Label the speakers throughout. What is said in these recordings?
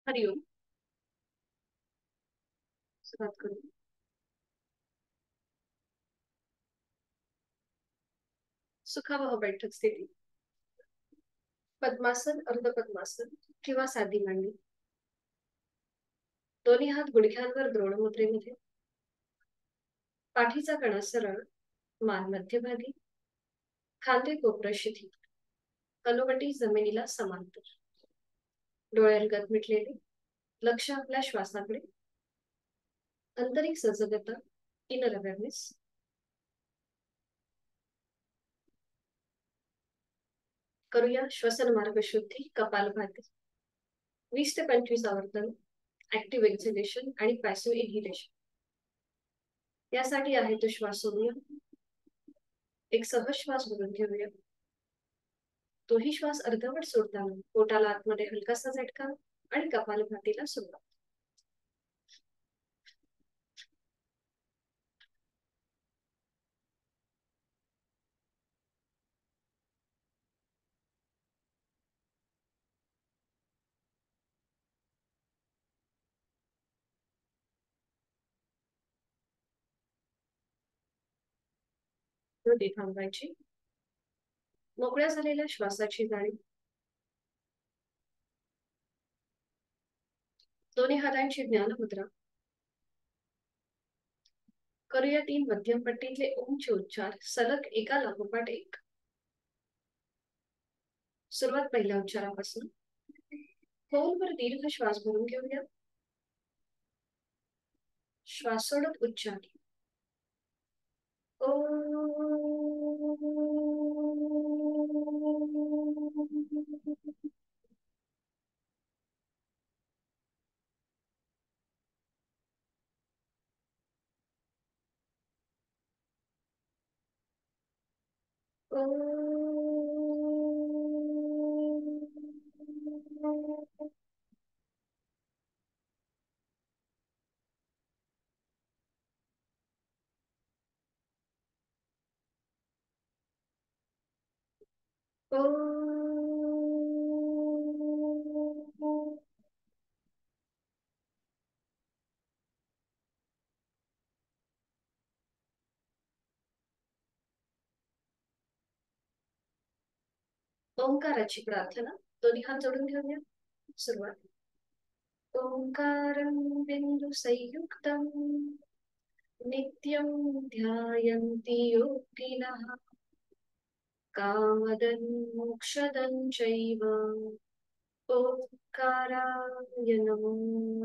Speaker 1: हरिओम. सुरुवात करू. सुखावह बैठक स्थिती. पद्मासन, अर्धपद्मासन किंवा साधी मांडी. दोन्ही हात गुडघ्यांवर द्रोण मुद्रेमध्ये. पाठीचा कणा सरळ, मान मध्यभागी, खांदे कोपरा शिथिल, कनोवटी जमिनीला समांतर. डोळे अलगद मिटलेले, लक्ष आपल्या श्वासाकडे. आंतरिक सजगता, इनर अवेअरनेस. करूया श्वसन मार्ग शुद्धी कपालभाती. 20 ते 25 आवर्तन, ऍक्टिव्ह एक्झिलेशन आणि पॅसिव्ह इन्हिलेशन. यासाठी आहे तो श्वास सोडूया. एक सहज श्वास भरून घेऊया. तोही श्वास अर्धवट सोडताना पोटाला आतमध्ये हलकासा झटका आणि कपालभातीला सुरुवात. हृदय थांबवायची. मोकळ्या झालेल्या श्वासाची जाणीव. दोन्ही हातांची ज्ञान मुद्रा. करूया 3 मध्यम पट्टीतले ओमचे उच्चार सलग एका लागोपाठ एक. सुरुवात पहिल्या उच्चारापासून. खोलवर दीर्घ श्वास भरून घेऊया. श्वास सोडत उच्चार. ओ. ओंकाराची प्रार्थना. दोन्ही हात जोडून घेऊया. सुरुवात. ओंकारं बिंदु संयुक्तं नित्यं ध्यायन्ति योगिनः कामदं मोक्षदं चैव. ओंकाराय नमो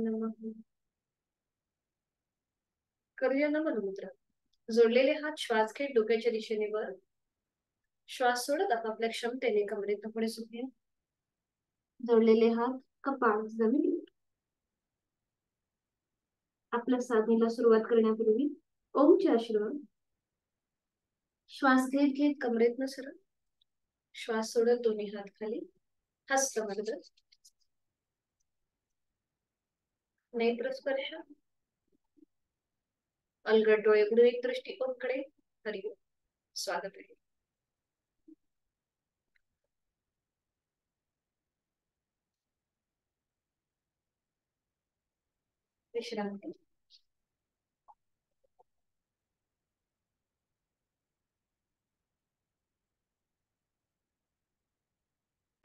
Speaker 1: नमः. करूया नमन मुद्रा. जोडलेले हात श्वास घेत डोक्याच्या दिशेने वर. श्वास सोडत आपापल्या क्षमतेने कमरेत पुढे सुटूया. जोडलेले हात कपाळ जमीन. आपल्या साधनेला सुरुवात करण्यापूर्वी ओमचे आशीर्वाद. श्वास घेत घेत कमरेत सरळ. श्वास सोडत दोन्ही हात खाली. हस्तमर्द. नेत्र स्पर्श. अलगद डोळे गृहीत दृष्टी ओमकडे. हरिओम. स्वागत आहे. विश्रांती.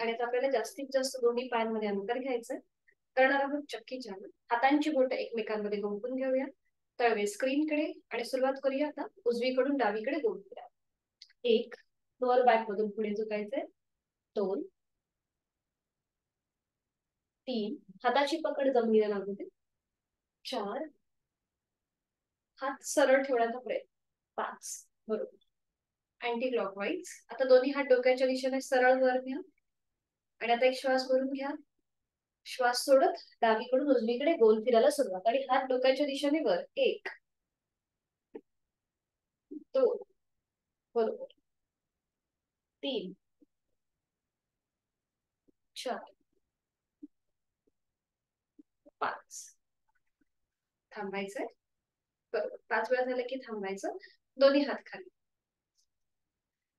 Speaker 1: आणि आता आपल्याला जास्तीत जास्त दोन्ही पायांमध्ये अंतर घ्यायचं. करणार आहोत चक्की चालू. हातांची बोटं एकमेकांमध्ये गुंफून घेऊया. तळवे स्क्रीनकडे आणि सुरुवात करूया आता उजवीकडून डावीकडे गोल फिरा. 1. लोअर बॅक मधून पुढे झुकायचे. 2. 3. हाताची पकड जमिनीला लागू दे. 4. हात सरळ ठेवण्याचा प्रयत्न. 5. बरोबर. Anti clockwise. आता दोन्ही हात डोक्याच्या दिशेने सरळ वर घ्या. आणि आता एक श्वास भरून घ्या. श्वास सोडत डावीकडून उजवीकडे गोल फिरायला सुरुवात आणि हात डोक्याच्या दिशेने वर. 1. 2. बरोबर. 3. 4. 5. थांबायचंय. बरोबर. 5 वेळा झालं की थांबायचं. दोन्ही हात खाली.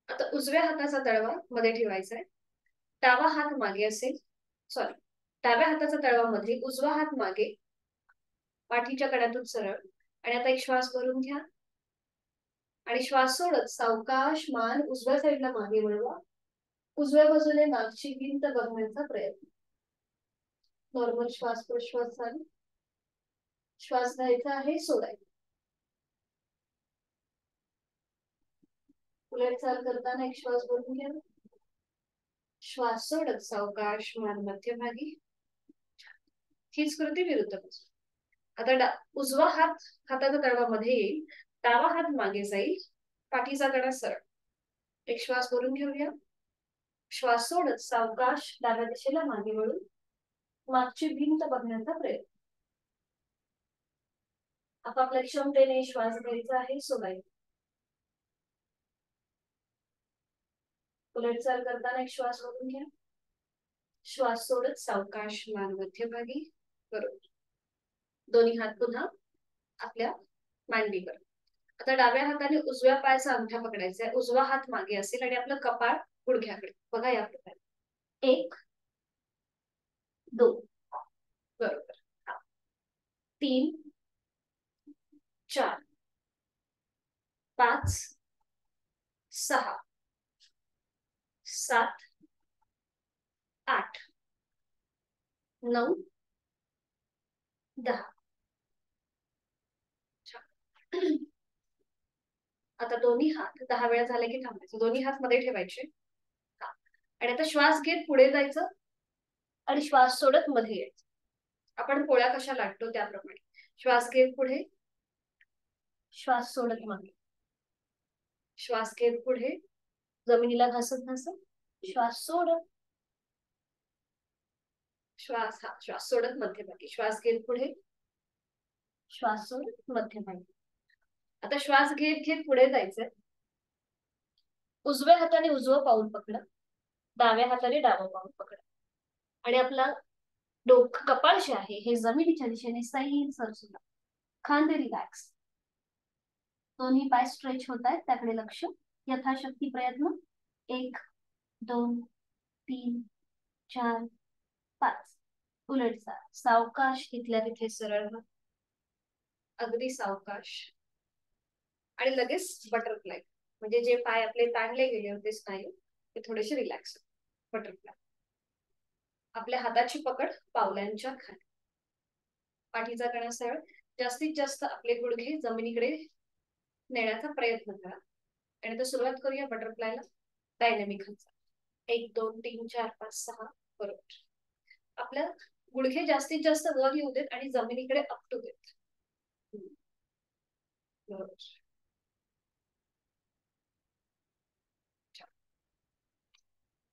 Speaker 1: आता उजव्या हाताचा तळवा मध्ये ठेवायचा आहे. डावा हात मागे असेल. सॉरी, डाव्या हाताचा तळवा मध्ये, उजवा हात मागे, पाठीच्या कण्यातून सरळ. आणि आता एक श्वास भरून घ्या आणि श्वास सोडत सावकाश मान उजव्या साईडला मागे वळवा. उजव्या बाजूने मागची भिंत बघण्याचा प्रयत्न. नॉर्मल श्वास प्रश्वास चालू. श्वास घ्यायचा आहे, सोडायचा. उलट चाल करताना एक श्वास भरून घ्या. श्वास सोडत सावकाश मान मध्यभागी. हीच कृती विरुद्ध बाजू. आता उजवा हात हाताच्या तळवामध्ये येईल, डावा हात मागे जाईल, पाठीचा कणा सरळ. एक श्वास भरून घेऊया. श्वास सोडत सावकाश डाव्या दिशेला मागे वळून मागची भिंत बघण्याचा प्रयत्न. आपापल्या क्षमतेने श्वास घ्यायचा आहे, सोडायचा. उलट चाल करताना एक श्वास भरून घ्या. श्वास सोडत सावकाश मान मध्यभागी. बरोबर. दोन्ही हात पुन्हा आपल्या मांडीवर. आता डाव्या हाताने उजव्या पायाचा अंगठा पकडायचा आहे, उजवा हात मागे असेल आणि आपलं कपाळ गुडघ्याकडे. बघा या प्रकारे. 1 2 बरोबर. 3 4 5 6 7 8 9 10. आता दोन्ही हात 10 वेळा झाले की थांबायचं. दोन्ही हात मध्ये ठेवायचे. आणि आता श्वास घेत पुढे जायचं आणि श्वास सोडत मध्ये यायचं. आपण पोळ्या कशा लाटतो त्याप्रमाणे. श्वास घेत पुढे, श्वास सोडत मागे. श्वास घेत पुढे, जमिनीला घासत घासत. श्वास सोडत, श्वास सोडत मध्यभागी. श्वास घेत पुढे, श्वास सोडत मध्यभागी. आता श्वास घेत घेत पुढे जायचंय. उजव्या हाताने उजवं पाऊल पकडा, डाव्या हाताने डावं पाऊल पकडा. आणि आपला कपाळ जे आहे हे जमिनीच्या दिशेने सैल सरसुला. खांदे रिलॅक्स. दोन्ही पाय स्ट्रेच होत आहेत, त्याकडे लक्ष. यथाशक्ती प्रयत्न. 1 2 3 4 5. उलट जा. सावकाश तिथल्या तिथे सरळ व्हा. अगदी सावकाश. आणि लगेच बटरफ्लाय. म्हणजे जे पाय आपले ताणले गेले होते स्नायू ते थोडेसे रिलॅक्स. बटरफ्लाय. आपल्या हाताची पकड पावलांच्या खाली. पाठीचा कणा सरळ. जास्तीत जास्त आपले गुडघे जमिनीकडे नेण्याचा प्रयत्न करा. आणि आता सुरुवात करूया बटरफ्लायला. डायनॅमिक हालचाल. 1 2 3 4 5 6 बरोबर. आपल्या गुडघे जास्तीत जास्त वर येऊ देत आणि जमिनीकडे आपटू देत. बरोबर.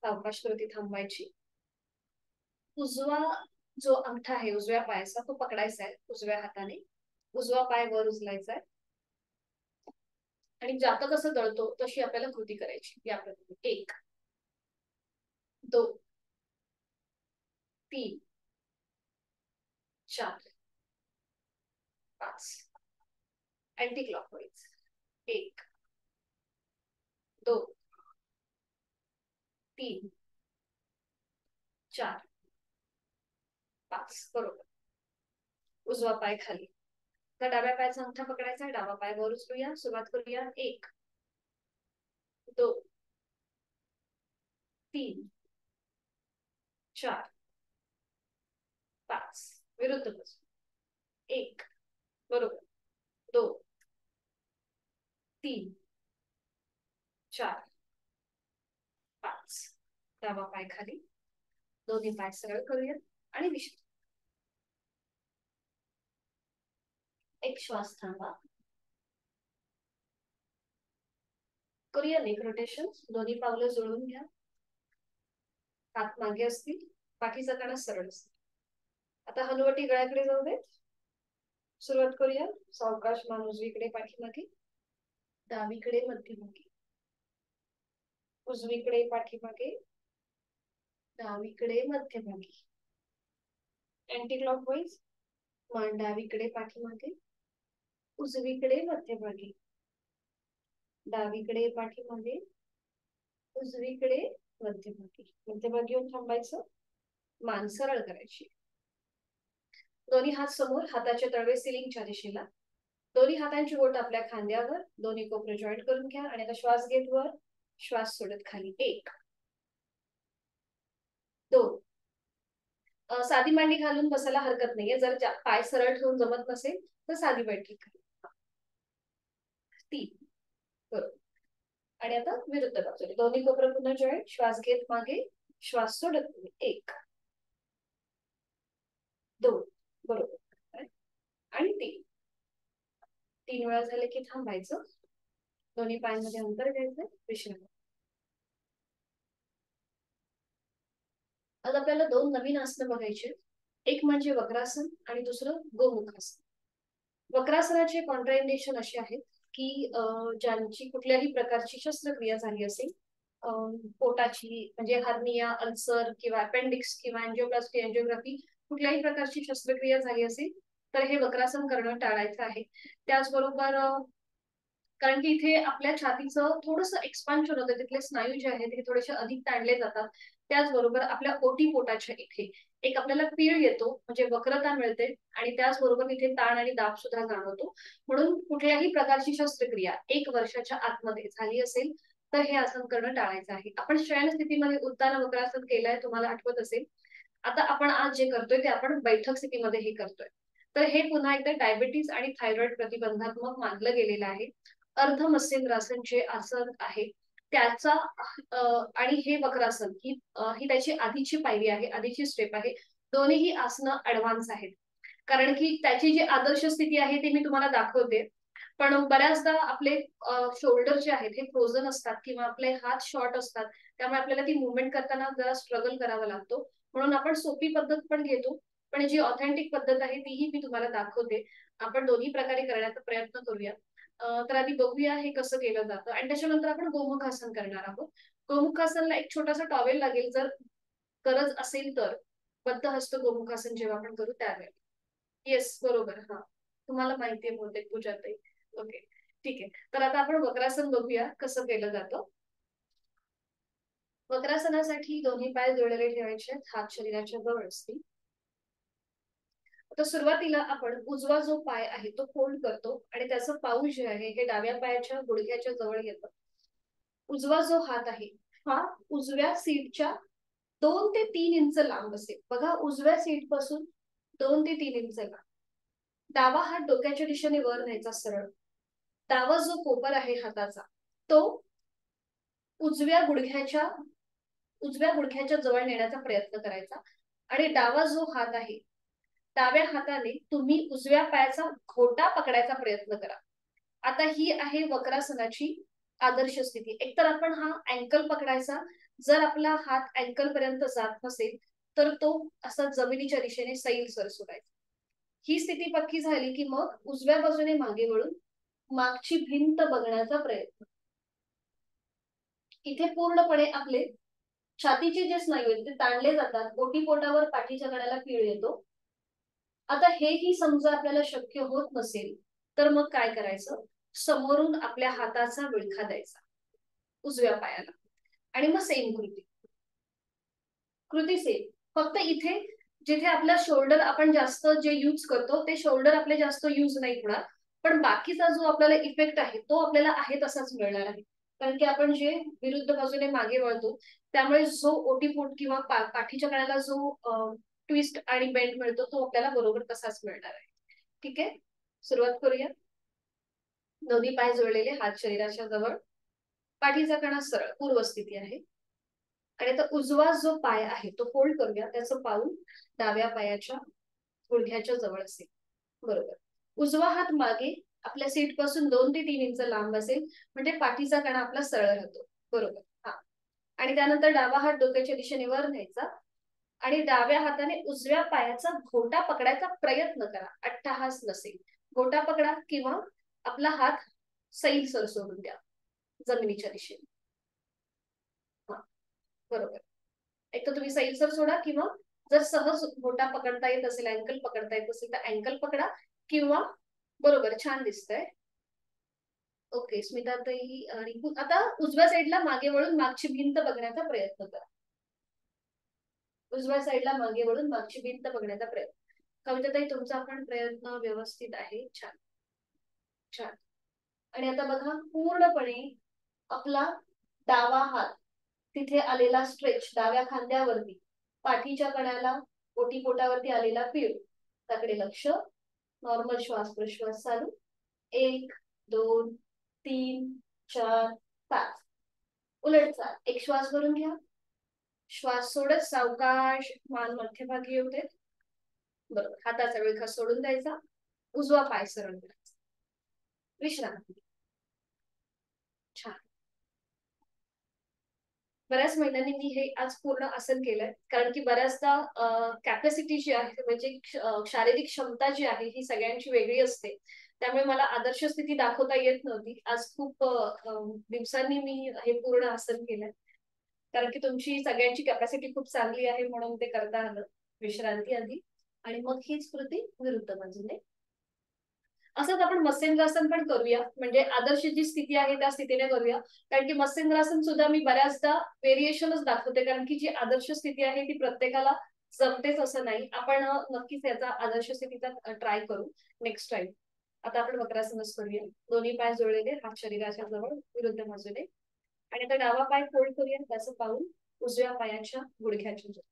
Speaker 1: सावकाश कृती थांबवायची. उजवा जो अंगठा आहे उजव्या पायाचा तो पकडायचा आहे उजव्या हाताने. उजवा पाय वर उचलायचा आहे आणि जातं कसं दळतो तशी आपल्याला कृती करायची. या प्रकारे. 1 2 3 4 5. Anti clockwise. 1 2 3 4 5. बरोबर. उजवा पाय खाली. तर डाव्या पायाचा अंगठा पकडायचा. डावा पाय वर उचलूया. सुरुवात करूया. 1 2 3 4 5. विरुद्ध बाजू. 1 बरोबर. 2 3 4 5. डावा पाय खाली. दोन्ही पाय सरळ करूया आणि विश्रांती. एक श्वास थांबा. करूया नेक रोटेशन. दोन्ही पावलं जुळवून घ्या. हात मागे असतील, पाठीचा कणा सरळ असतील. आता हनुवटी गळ्याकडे जाऊ देत. सुरुवात करूया. सावकाश मान उजवीकडे पाठीमागे, डावीकडे मध्यभागी, उजवीकडे पाठीमागे, डावीकडे मध्यभागी. Anti clockwise. मान डावीकडे पाठीमागे, उजवीकडे मध्यभागी, डावीकडे पाठीमागे, उजवीकडे मध्यभागी. मध्यभागी येऊन थांबायचं. मान सरळ करायची. दोन्ही हात समोर, हाताचे तळवे सिलिंगच्या दिशेला. दोन्ही हातांची बोट आपल्या खांद्यावर, दोन्ही कोपरे जॉईंट करून घ्या आणि आता श्वास घेत वर, श्वास सोडत खाली. 1 2. साधी मांडी घालून बसायला हरकत नाहीये, जर पाय सरळ ठेवून जमत नसेल तर साधी बैठक करा. 3 बरोबर. आणि आता विरुद्ध बाजूने दोन्ही कोपरे पुन्हा जॉईंट, श्वास घेत मागे, श्वास सोडत 1 2 बरोबर. आणि 3 वेळा झाले की थांबायचं. दोन्ही पायांमध्ये अंतर घ्यायचं, विश्रांती. आज आपल्याला 2 नवीन आसनं बघायचे. एक म्हणजे वक्रासन आणि दुसरं गोमुखासन. वक्रासनाचे कॉन्ट्राइंडेशन असे आहेत की ज्यांची कुठल्याही प्रकारची शस्त्रक्रिया झाली असेल, पोटाची म्हणजे हार्निया, अल्सर किंवा अपेंडिक्स किंवा अँजिओप्लास्टी, अँजिओग्राफी, कुठल्याही प्रकारची शस्त्रक्रिया झाली असेल तर हे वक्रासन करणं टाळायचं आहे. त्याचबरोबर कारण की इथे आपल्या छातीचं थोडंसं एक्सपान्शन होतं, तिथले स्नायू जे आहेत हे थोडेसे अधिक ताणले जातात. त्याचबरोबर आपल्या ओटी पोटाच्या इथे एक आपल्याला पीळ येतो, म्हणजे वक्रता मिळते आणि त्याचबरोबर इथे ताण आणि दाब सुद्धा जाणवतो. म्हणून कुठल्याही प्रकारची शस्त्रक्रिया 1 वर्षाच्या आतमध्ये झाली असेल तर हे आसन करणं टाळायचं आहे. आपण शयन स्थितीमध्ये उत्तान वक्रासन केलंय, तुम्हाला आठवत असेल. आता आपण आज जे करतोय ते आपण बैठक स्थितीमध्ये हे करतोय. तर हे पुन्हा एकदा डायबिटीज आणि थायरॉइड प्रतिबंधात्मक मानलं गेलेलं आहे. अर्ध मत्स्येंद्रासन जे आसन आहे त्याचा आणि हे वक्रासन ही त्याची आधीची पायरी आहे, आधीची स्टेप आहे. दोन्हीही आसनं ऍडव्हान्स आहेत. कारण की त्याची जी आदर्श स्थिती आहे ती मी तुम्हाला दाखवते. पण बऱ्याचदा आपले शोल्डर जे आहेत हे फ्रोझन असतात किंवा आपले हात शॉर्ट असतात. त्यामुळे आपल्याला ती मुवमेंट करताना जरा स्ट्रगल करावा लागतो. म्हणून आपण सोपी पद्धत पण घेतो, पण जी ऑथेंटिक पद्धत आहे तीही मी तुम्हाला दाखवते. आपण दोन्ही प्रकारे करण्याचा प्रयत्न करूया. तर आधी बघूया हे कसं केलं जातं आणि त्याच्यानंतर आपण गोमुखासन करणार आहोत. गोमुखासनला एक छोटासा टॉवेल लागेल, जर गरज असेल तर. बद्ध हस्त गोमुखासन जेव्हा आपण करू त्यावेळेला. येस बरोबर. हा, तुम्हाला माहितीये बहुतेक पूजाताई. ओके, ठीक आहे. तर आता आपण वक्रासन बघूया कसं केलं जातं. वक्रासनासाठी दोन्ही पाय जोडलेले ठेवायचे, हात शरीराच्या जवळ असतील. तर सुरुवातीला आपण उजवा जो पाय आहे तो फोल्ड करतो आणि त्याचं पाऊल जे आहे हे डाव्या पायाच्या गुडघ्याच्या जवळ येतं. उजवा जो हात आहे हा उजव्या सीटच्या 2 ते 3 इंच लांब असेल. बघा, उजव्या सीट पासून 2 ते 3 इंच लांब. डावा हात डोक्याच्या दिशेने वर न्यायचा सरळ. डावा जो कोपर आहे हाताचा तो उजव्या गुडघ्याच्या जवळ नेण्याचा प्रयत्न करायचा आणि डावा जो हात आहे डाव्या हाताने तुम्ही उजव्या पायाचा घोटा पकडायचा प्रयत्न करा. आता ही आहे वक्रासनाची आदर्श स्थिती. एकतर आपण हा अँकल पकडायचा, जर आपला हात अँकल पर्यंत जात नसेल तर तो असा जमिनीच्या दिशेने सैल सर सोडायचा. ही स्थिती पक्की झाली की मग उजव्या बाजूने मागे वळून मागची भिंत बघण्याचा प्रयत्न. इथे पूर्णपणे आपले छातीचे जे स्नायू आहेत ते ताणले जातात, ओटीपोटावर पाठीच्या कण्याला पीळ येतो. आता हेही समजा आपल्याला शक्य होत नसेल तर मग काय करायचं, समोरून आपल्या हाताचा विळखा द्यायचा उजव्या पायाला आणि मग सेम कृती सेम. फक्त इथे जिथे आपला शोल्डर आपण जास्त जे यूज करतो ते शोल्डर आपले जास्त यूज नाही होणार, पण बाकीचा जो आपल्याला इफेक्ट आहे तो आपल्याला आहे तसाच मिळणार आहे. कारण की आपण जे विरुद्ध बाजूने मागे वळतो त्यामुळे जो ओटीपोट किंवा पाठीच्या कण्याला जो ट्विस्ट आणि बेंड मिळतो तो आपल्याला बरोबर तसाच मिळणार आहे. ठीक आहे, सुरुवात करूया. दोन्ही पाय जोडलेले, हात शरीराच्या जवळ, पाठीचा कणा सरळ, पूर्व स्थिती आहे. आणि आता उजवा जो पाय आहे तो फोल्ड करूया, त्याचं पाऊल डाव्या पायाच्या गुडघ्याच्या जवळ असेल. बरोबर. उजवा हात मागे आपल्या सीट पासून 2 ते 3 इंच लांब असेल, म्हणजे पाठीचा कणा आपला सरळ राहतो. बरोबर. हा, आणि त्यानंतर डावा हात डोक्याच्या दिशेने वर न्यायचा आणि डाव्या हाताने उजव्या पायाचा घोटा पकडायचा प्रयत्न करा, अट्टहास नसेल. घोटा पकडा किंवा आपला हात सैल सर सोडून द्या जमिनीच्या दिशेने. बरोबर. एक तर तुम्ही सैल सर सोडा किंवा जर सहज घोटा पकडता येत असेल, अँकल पकडता येत असेल तर अँकल पकडा किंवा. बरोबर, छान दिसतंय. ओके स्मिताताई. आणि आता उजव्या साईडला मागे वळून मागची भिंत बघण्याचा प्रयत्न करा. उजव्या साईडला मागे वळून मागची भिंत बघण्याचा प्रयत्न. कविताताई तुमचा पण प्रयत्न व्यवस्थित आहे, छान छान. आणि आता बघा पूर्णपणे आपला डावा हात तिथे आलेला स्ट्रेच डाव्या खांद्यावरती, पाठीच्या कण्याला ओटीपोटावरती आलेला पीळ, त्याकडे लक्ष. नॉर्मल श्वास प्रश्वास चालू. 1 2 3 4 5. उलट चाल. एक श्वास भरून घ्या, श्वास सोडत सावकाश मान मध्यभागी येऊ देत. बरोबर, हाताचा विळखा सोडून द्यायचा, उजवा पाय सरळ करायचा, विश्रांती. छान. बऱ्याच महिलांनी मी हे आज पूर्ण आसन केलंय, कारण की बऱ्याचदा कॅपॅसिटी जी आहे म्हणजे शारीरिक क्षमता जी आहे ही सगळ्यांची वेगळी असते. त्यामुळे मला आदर्श स्थिती दाखवता येत नव्हती. आज खूप दिवसांनी मी हे पूर्ण आसन केलंय, कारण की तुमची सगळ्यांची कॅपॅसिटी खूप चांगली आहे म्हणून ते करता आलं. विश्रांती आधी आणि मग हीच कृती विरुद्ध बाजूने. असंच आपण मत्स्येंद्रासन पण करूया, म्हणजे आदर्श जी स्थिती आहे त्या स्थितीने करूया. कारण की मत्स्येंद्रासन सुद्धा मी बऱ्याचदा व्हेरिएशनच दाखवते, कारण की जी आदर्श स्थिती आहे ती प्रत्येकाला जमतेच असं नाही. आपण नक्कीच याचा आदर्श स्थितीचा ट्राय करू नेक्स्ट टाइम. आता आपण वक्रासनच करूया. दोन्ही पाय जोडलेले, हात शरीराच्या जवळ विरुद्ध बाजूने. आणि आता डावा पाय फोल्ड करूया, त्याचं पाऊल उजव्या पायाच्या गुडघ्याच्या जवळ.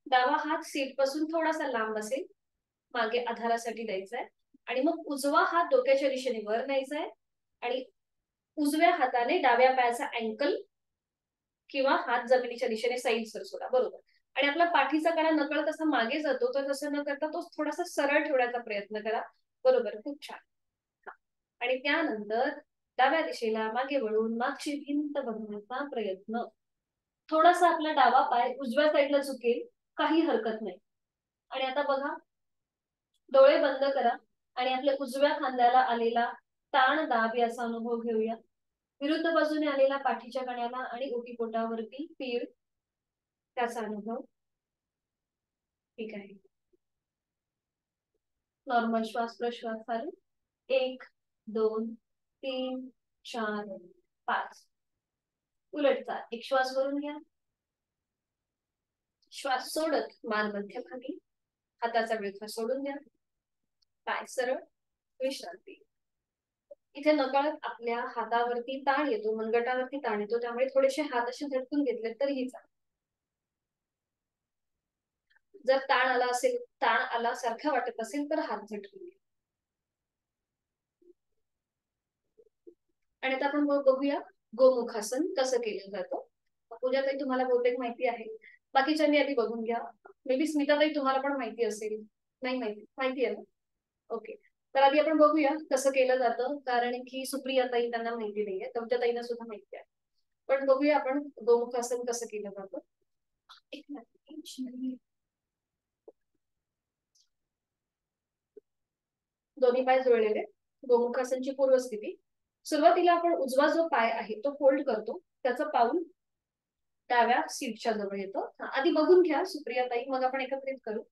Speaker 1: डावा हात सीट पासून थोडासा लांब असेल, मागे आधारासाठी द्यायचा आहे. आणि मग उजवा हात डोक्याच्या दिशेने वर न्यायचा आहे आणि उजव्या हाताने डाव्या पायाचा अँकल किंवा हात जमिनीच्या दिशेने सैल सोडा. बरोबर. आणि आपला पाठीचा कणा नकळत असा मागे जातो, तर तसं न करता तो थोडासा सरळ ठेवण्याचा प्रयत्न करा. बरोबर, खूप छान. आणि त्यानंतर डाव्या दिशेला मागे वळून मागची भिंत बघण्याचा प्रयत्न. थोडासा आपला डावा पाय उजव्या साईडला झुकेल, काही हरकत नाही. आणि आता बघा, डोळे बंद करा आणि आपल्या उजव्या खांद्याला आलेला ताण दाब याचा अनुभव घेऊया. विरुद्ध बाजूने आलेला पाठीच्या कण्याला आणि ओटीपोटावरती पीळ, त्याचा अनुभव. ठीक आहे. नॉर्मल श्वास प्रश्वास चालू. 1 2 3 4 5. उलट चाल. एक श्वास भरून घ्या, श्वास सोडत मान मध्यभागी, हाताचा विळखा सोडून द्या, पाय सरळ, विश्रांती. इथे नकळत आपल्या हातावरती ताण येतो, मनगटावरती ताण येतो, त्यामुळे थोडेसे हात असे झटकून घेतले तरीही चालेल. जर ताण आला असेल, ताण आला सारखा वाटत असेल तर हात झटकून घ्या. आणि आता आपण बघूया गोमुखासन कसं केलं जातं. पूजाताई तुम्हाला बहुतेक माहिती आहे, बाकीच्यांनी आधी बघून घ्या. मे बी स्मिताताई तुम्हाला पण माहिती असेल. नाही माहिती? माहिती आहे ना? ओके. तर आधी आपण बघूया कसं केलं जातं, कारण की सुप्रिया ताई त्यांना माहिती नाहीये, तुमच्या ताईंना सुद्धा माहिती आहे. पण बघूया आपण गोमुखासन कसं केलं जातं. एक मिनिट. दोन्ही पाय जुळलेले, गोमुखासनची पूर्वस्थिती. सुरुवातीला आपण उजवा जो पाय आहे तो फोल्ड करतो, त्याचं पाऊल डाव्या सीटच्या जवळ येतो. आधी बघून घ्या सुप्रिया ताई, मग आपण एकत्रित करू.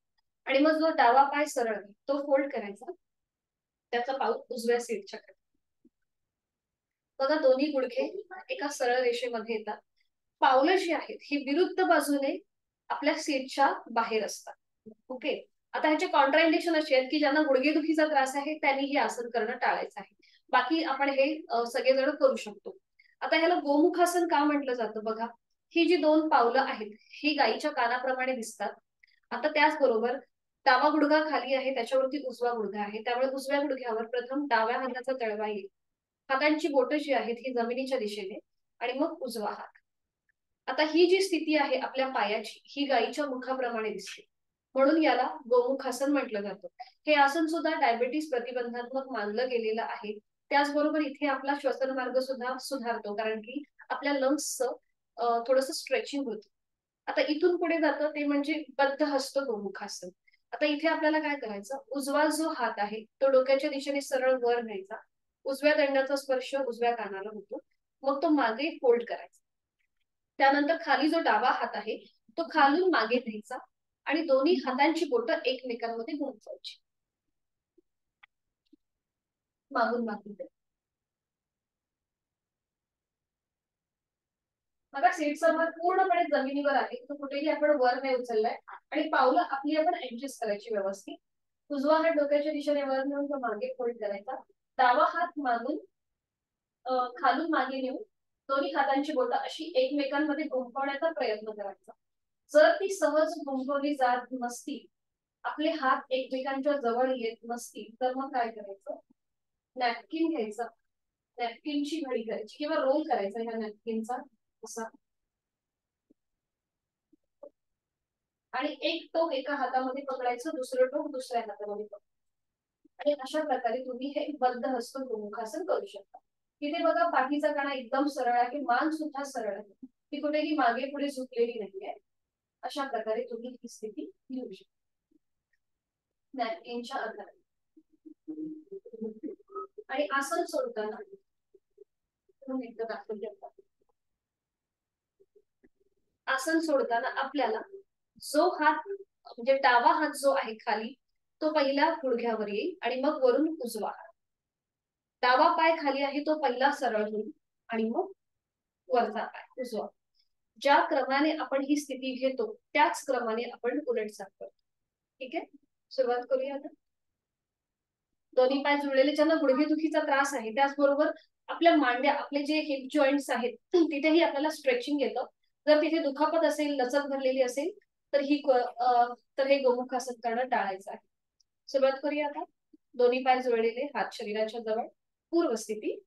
Speaker 1: आणि मग जो डावा पाय सरळ तो फोल्ड करायचा, त्याचा पाऊल उजव्या सीटच्या कडे. बघा दोन्ही गुडघे एका सरळ रेषेमध्ये येतात. पावलं जी आहेत ही विरुद्ध बाजूने आपल्या सीटच्या बाहेर असतात. ओके. आता ह्याचे कॉन्ट्राइंडिकेशन असे आहेत की ज्यांना गुडघेदुखीचा त्रास आहे त्यांनी हे आसन करणं टाळायचं आहे. बाकी आपण हे सगळेजण करू शकतो. आता ह्याला गोमुखासन का म्हटलं जातं बघा, ही जी दोन पावलं आहेत ही गायीच्या कानाप्रमाणे दिसतात. आता त्याचबरोबर डावा गुडघा खाली आहे, त्याच्यावरती उजवा गुडघा आहे, त्यामुळे उजव्या गुडघ्यावर प्रथम डाव्या हाताचा तळवा येईल. हातांची बोटं जी आहेत ही जमिनीच्या दिशेने आणि मग उजवा हात. आता ही जी स्थिती आहे आपल्या पायाची ही गायीच्या मुखाप्रमाणे दिसते, म्हणून याला गोमुखासन म्हटलं जातं. हे आसन सुद्धा डायबिटीस प्रतिबंधात्मक मानलं गेलेलं आहे. त्याचबरोबर इथे आपला श्वसन मार्ग सुद्धा सुधारतो, कारण की आपल्या लंग्सचं थोडंसं स्ट्रेचिंग होतं. आता इथून पुढे जातं ते म्हणजे बद्धहस्त गोमुखासन. आता इथे आपल्याला काय करायचं, उजवा जो हात आहे तो डोक्याच्या दिशेने सरळ वर न्यायचा, उजव्या दंडाचा स्पर्श उजव्या कानाला होतो, मग तो मागे फोल्ड करायचा. त्यानंतर खाली जो डावा हात आहे तो खालून मागे न्यायचा आणि दोन्ही हातांची बोटं एकमेकांमध्ये गुंफवायची, मागून मागून. बघा सीटचा भाग पूर्णपणे जमिनीवर आहे, तो कुठेही आपण वर नाही उचललाय आणि पावलं आपली आपण ऍडजस्ट करायची व्यवस्थित. उजवा हात डोक्याच्या दिशेने वर नेऊन तो मागे फोल्ड करायचा. डावा हात मागून खालून मागे नेऊन दोन्ही हातांची बोटं अशी एकमेकांमध्ये गुंफवण्याचा प्रयत्न करायचा. जर ती सहज गुंफवली जात नसतील, आपले हात एकमेकांच्या जवळ येत नसतील, तर मग काय करायचं? नॅपकिन घ्यायचा, नॅपकिनची घडी करायची किंवा रोल करायचा ह्या नॅपकिनचा असा, आणि एक टोक एका हातामध्ये पकडायचं, दुसरं टोक दुसऱ्या हातामध्ये पकडायचं आणि अशा प्रकारे तुम्ही हे बद्ध हस्त गोमुखासन करू शकता. तिथे बघा पाठीचा कणा एकदम सरळ आहे, मान सुद्धा सरळ आहे, ती कुठेही मागे पुढे झुकलेली नाहीये. अशा प्रकारे तुम्ही ही स्थिती घेऊ शकता नॅपकिनच्या आधारे. आणि आसन सोडताना एकदा दाखवून देतात. आसन सोडताना आपल्याला जो हात म्हणजे डावा हात जो आहे खाली, तो पहिला गुडघ्यावर येईल आणि मग वरून उजवा हात. डावा पाय खाली आहे तो पहिला सरळ होईल आणि मग वरचा पाय उजवा. ज्या क्रमाने आपण ही स्थिती घेतो त्याच क्रमाने आपण उलट सारखं. ठीक आहे, सुरुवात करूया आता. दोन्ही पाय जुळलेले, ज्यांना गुडघेदुखीचा त्रास आहे त्याचबरोबर आपल्या मांड्या, आपले जे हिप जॉईंट्स आहेत तिथेही आपल्याला स्ट्रेचिंग येतं. जर तिथे दुखापत असेल, लचक भरलेली असेल, तर हे गोमुखासन करणं टाळायचं आहे. सुरुवात करूया आता. दोन्ही पाय जुळलेले, हात शरीराच्या जवळ, पूर्व स्थिती.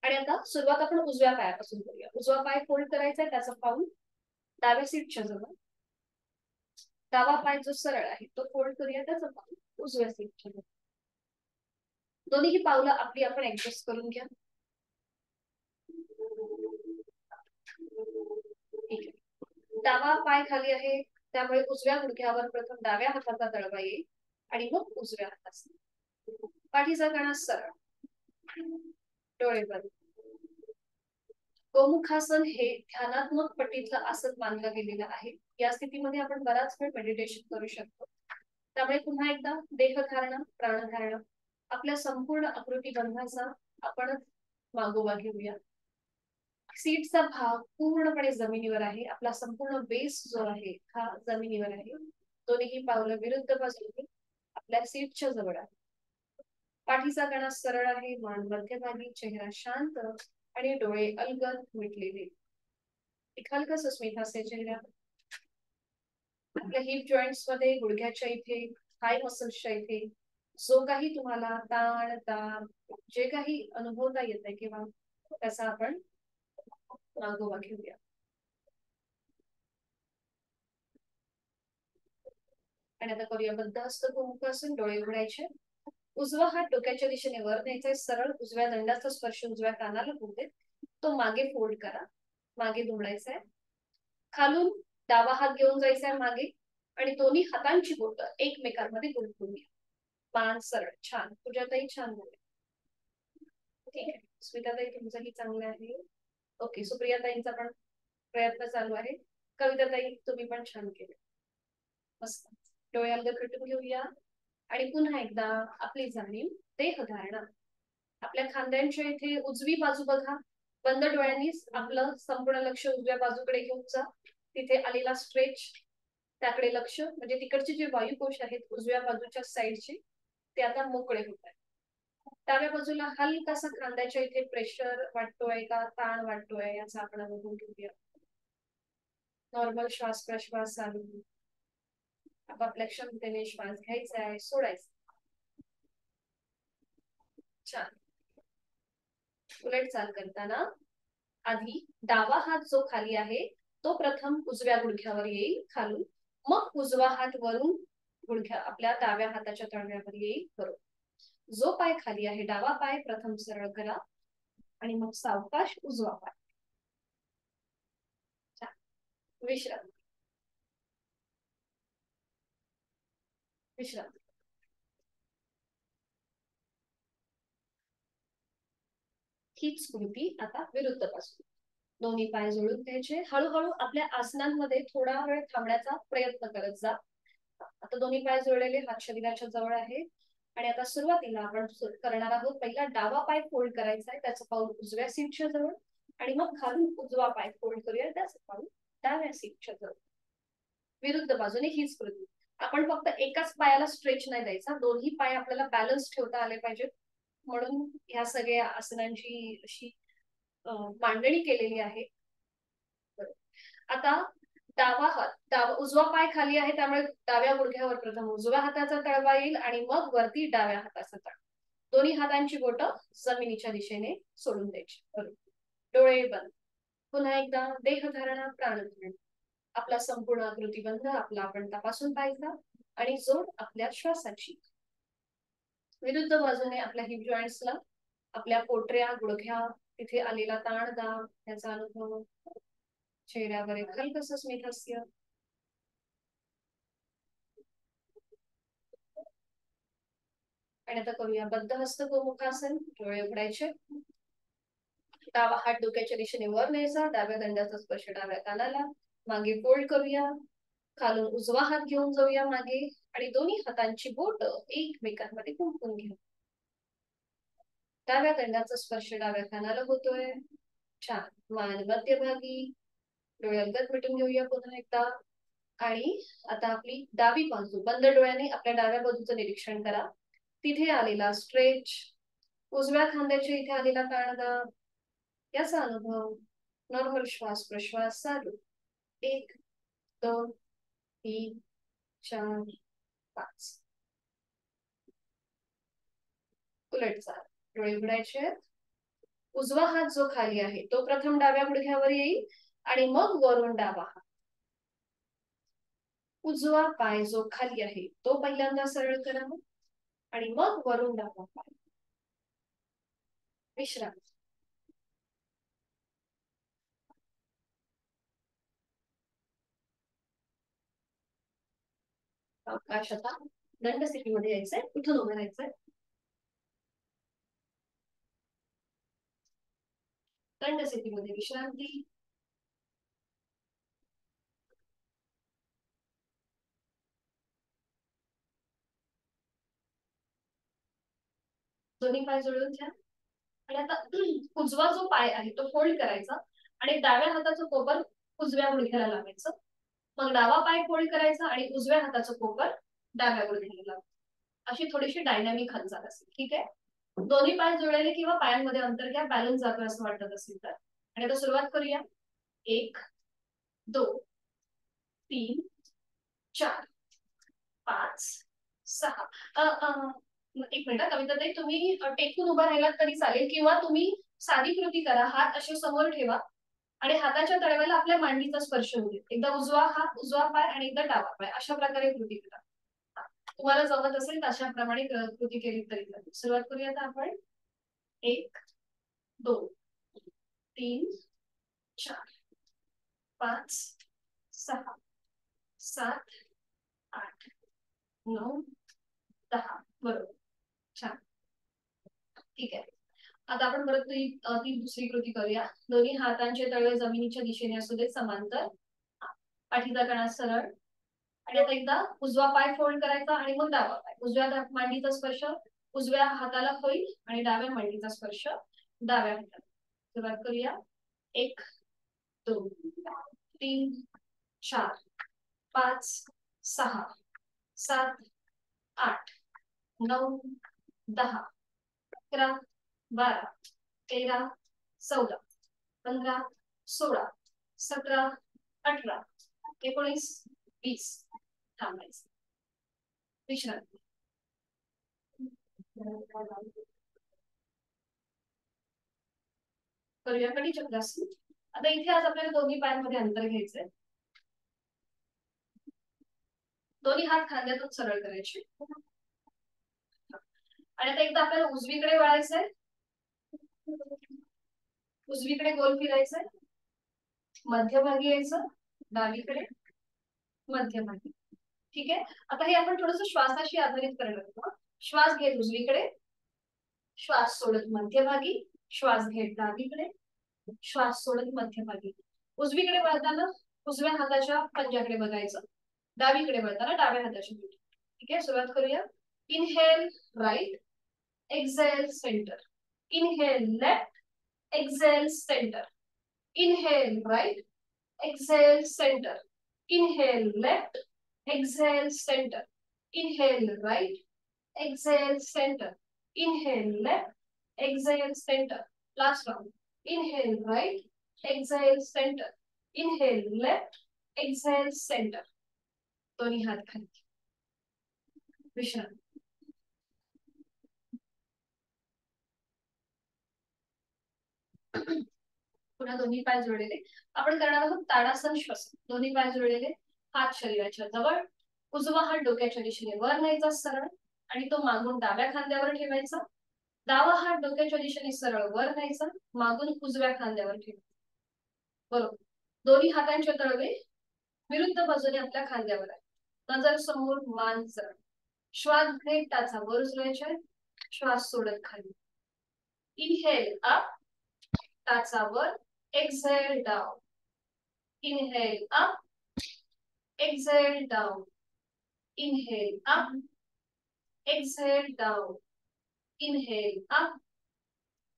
Speaker 1: आणि आता सुरुवात आपण उजव्या पायापासून करूया. उजवा पाय फोल्ड करायचा आहे, त्याचा पाऊल डाव्या सीटच्या जवळ. डावा पाय जो सरळ आहे तो फोल्ड करूया, त्याचा पाऊल उजव्या सीटच्या जवळ. दोन्ही पावलं आपली आपण ऍडजस्ट करून घ्या. ठीक आहे, डावा पाय खाली आहे त्यामुळे उजव्या गुडघ्यावर प्रथम डाव्या हाताचा तळवा येईल आणि मग उजव्या हाताचा. पाठीचा कणा सरळ, डोळे बंद. गोमुखासन हे ध्यानात्मक पट्टीतलं आसन मानलं गेलेलं आहे. या स्थितीमध्ये आपण बराच वेळ मेडिटेशन करू शकतो. त्यामुळे पुन्हा एकदा देहधारणा, प्राणधारणा, आपल्या संपूर्ण आकृती बंधाचा आपण मागोवा घेऊया. सीटचा भाग पूर्णपणे जमिनीवर आहे, आपला संपूर्ण बेस जो आहे हा जमिनीवर आहे. दोन्ही पावलं विरुद्ध बाजूने आपल्या सीटच्या जवळ आहे. पाठीचा कणा सरळ आहे, मान मध्यभागी, चेहरा शांत आणि डोळे अलगद मिटलेले. एक हलकं स्मित चेहरा. आपल्या हिप जॉईंट्स मध्ये, गुडघ्याच्या इथे, थाय मसल्सच्या इथे जो काही तुम्हाला ताण ताप जे काही अनुभवता येत आहे किंवा त्याचा आपण मागोवा घेऊया. आणि आता करूया बद्ध हस्त गोमुखासन. डोळे उघडायचे, उजवा हात डोक्याच्या दिशेने वर न्यायचा, सरळ उजव्या दंडाचा स्पर्श उजव्या कानाला होऊ देत, तो मागे फोल्ड करा, मागे दुमडायचा आहे. खालून डावा हात घेऊन जायचा आहे मागे आणि दोन्ही हातांची बोटं एकमेकांमध्ये गुंफून घ्या. मान सरळ. छान, तुझ्यातही छान झाले. ठीक आहे, स्मिताताई तुमचंही चांगलं आहे. ओके, सुप्रियाताईंचा पण प्रयत्न चालू आहे. कविताताई तुम्ही पण छान केले, मस्त. डोळे अलगद मिटून घेऊया आणि पुन्हा एकदा आपली जाणीव देहधारणा. आपल्या खांद्यांच्या इथे उजवी बाजू बघा, बंद डोळ्यांनी आपलं संपूर्ण लक्ष उजव्या बाजूकडे घेऊन जा. तिथे आलेला स्ट्रेच, त्याकडे लक्ष, म्हणजे तिकडचे जे वायुकोश आहेत उजव्या बाजूच्या साईडचे ते आता मोकळे होत आहेत. डाव्या बाजूला हलकासा खांद्याच्या इथे प्रेशर वाटतोय का, ताण वाटतोय याचा आपण अनुभव घेऊया. नॉर्मल श्वास प्रश्वास चालू, आपापल्या क्षमतेने श्वास घ्यायचा आहे, सोडायचा. छान. उलट चाल करताना आधी डावा हात जो खाली आहे तो प्रथम उजव्या गुडघ्यावर येईल खालून, मग उजवा हात वरून गुडघ्या आपल्या डाव्या हाताच्या तळव्यावर येईल. बरोबर. जो पाय खाली आहे डावा पाय प्रथम सरळ करा आणि मग सावकाश उजवा पाय. विश्रांती, विश्रांती. हीच कृती आता विरुद्ध बाजू. दोन्ही पाय जोडून घ्यायचे, हळूहळू आपल्या आसनांमध्ये थोडा वेळ थांबण्याचा प्रयत्न करत जा. आता दोन्ही पाय जोडलेले, हात शरीराच्या जवळ आहे. आणि आता सुरुवातीला आपण करणार आहोत. पहिला डावा पाय फोल्ड करायचा आहे, त्याचं पाऊल उजव्या सीटच्या जवळ, आणि मग खालून उजवा पाय फोल्ड करूया, त्याचं पाऊल डाव्या सीटच्या जवळ. विरुद्ध बाजूने हीच कृती. आपण फक्त एकाच पायाला स्ट्रेच नाही द्यायचा, दोन्ही पाय आपल्याला बॅलन्स ठेवता आले पाहिजेत, म्हणून ह्या सगळ्या आसनांची अशी मांडणी केलेली आहे. आता डावा हात उजवा पाय खाली आहे, त्यामुळे डाव्या गुडघ्यावर प्रथम उजव्या हाताचा तळवा येईल आणि मग वरती डाव्या हाताचा तळवा. दोन्ही हातांची बोटं जमिनीच्या दिशेने सोडून द्यायची. डोळे बंद. पुन्हा एकदा देहधारणा, प्राणधारणा. आपला संपूर्ण आकृतीबंध आपला आपण तपासून पाहायचा आणि जोड आपल्या श्वासाची. विरुद्ध बाजूने आपल्या हिप जॉईंट्सला, आपल्या पोटऱ्या, गुडघ्या तिथे आलेला ताण दाब याचा अनुभव. चेहऱ्यावर एक हलकसं स्मितहास्य. आणि आता करूया बद्धहस्त गोमुखासन. डोळे उघडायचे. डावा हात डोक्याच्या दिशेने वर न्यायचा, डाव्या दंडाचा स्पर्श डाव्या कानाला. मागे फोल्ड करूया, खालून उजवा हात घेऊन जाऊया मागे आणि दोन्ही हातांची बोट एकमेकांमध्ये गुंफून घेऊ. डाव्या दंडाचा स्पर्श डाव्या कानाला होतोय. छान. मान मध्यभागी. डोळे अलगद मिटून घेऊया पुन्हा एकदा. आणि आता आपली डावी बाजू बंद डोळ्याने आपल्या डाव्या बाजूचं निरीक्षण करा. तिथे आलेला स्ट्रेच, उजव्या खांद्याच्या इथे आलेला ताणदाब याचा अनुभव. नॉर्मल श्वास प्रश्वास चालू. 1 2 3 4 5. उलट चाल. डोळे उघडायचे. उजवा हात जो खाली आहे तो प्रथम डाव्या गुडघ्यावर येईल आणि मग वरून डावा हात. उजवा पाय जो खाली आहे तो पहिल्यांदा सरळ करावा आणि मग वरून डावा पाय. विश्राम. अवकाश आता दंड स्थितीमध्ये यायचंय. उठून उभं राहायचंय. दंड स्थितीमध्ये विश्रांती. दोन्ही पाय जुळवून घ्या. आणि आता उजवा जो पाय आहे तो फोल्ड करायचा आणि डाव्या हाताचं कोपर उजव्या गुडघ्याला लावायचं. मग डावा पाय फोल्ड करायचा आणि उजव्या हाताचं कोपर डाव्या गुडघ्याला लावायचं. अशी थोडीशी डायनॅमिक हालचाल असेल. ठीक आहे. दोन्ही पाय जुळलेले किंवा पायांमध्ये अंतर घ्या, बॅलन्स जातो असं वाटत असेल तर. आणि आता सुरुवात करूया. 1 2 3 4 5 6. एक मिनिट कविता ताई, तुम्ही टेकून उभा राहिलात तरी चालेल किंवा तुम्ही साधी कृती करा. हात असे समोर ठेवा आणि हाताच्या तळव्याला आपल्या मांडीचा स्पर्श होऊ दे. एकदा उजवा हात उजवा पाय आणि एकदा डावा पाय, अशा प्रकारे कृती करा. तुम्हाला जमत असेल तर अशा प्रमाणे कृती केली तरी चालेल. सुरुवात करूया आता आपण. 1 2 3 4 5 6 7 8 9 10. बरोबर. छान. ठीक आहे. आता आपण परत ती दुसरी कृती करूया. दोन्ही हातांचे तळवे जमिनीच्या दिशेने असू दे, समांतर. पाठीचा कणा सरळ. आणि आता एकदा उजवा पाय फोल्ड करायचा आणि मग डावा पाय. उजव्या मांडीचा स्पर्श उजव्या हाताला होईल आणि डाव्या मांडीचा स्पर्श डाव्या हाताला. सुरुवात करूया. 1 2 3 4 5 6 7 8 9 10 11 12 13 14 15 16 17 18 19 20. थांबायचं. विश्रांती. करूया कटी चक्रासन. आता इथे आज आपल्याला दोन्ही पायांमध्ये अंतर घ्यायचंय. दोन्ही हात खांद्यातून सरळ करायचे. आणि आता एकदा आपल्याला उजवीकडे वळायचंय. उजवीकडे गोल फिरायचंय. मध्यभागी यायचं. डावीकडे मध्यभागी. ठीक आहे. आता हे आपण थोडंसं श्वासाशी आधारित करणार आहोत. श्वास घेत उजवीकडे, श्वास सोडत मध्यभागी, श्वास घेत डावीकडे, श्वास सोडत मध्यभागी. उजवीकडे वळताना उजव्या हाताच्या पंजाकडे बघायचं. डावीकडे वळताना डाव्या हाताच्या. ठीक आहे. सुरुवात करूया. Inhale right, exhale center. Inhale left, exhale center. Inhale right, exhale center. Inhale left, exhale center. Inhale right, exhale center. Inhale left, exhale center. Last round. Inhale right, exhale center. Inhale left, exhale center. दोन्ही हात खाली. विश्रांती. पुन्हा दोन्ही पाय जोडलेले. आपण करणार आहोत ताडासन श्वसन. दोन्ही पाय जोडलेले, हात शरीराच्या जवळ. उजवा हात डोक्याच्या दिशेने वर न्यायचा सरळ आणि तो मागून डाव्या खांद्यावर ठेवायचा. डावा हात डोक्याच्या दिशेने सरळ वर न्यायचा, मागून उजव्या खांद्यावर ठेवायचा. बरोबर. दोन्ही हातांचे तळवे विरुद्ध बाजूने आपल्या खांद्यावर आहे. नजर समोर, मान सरळ. श्वास घेत टाचा वर उचलायचा, श्वास सोडत खाली. इनहेल अप, टाचा वर. Exhale down. Inhale up, exhale down. Inhale up, exhale down. Inhale up,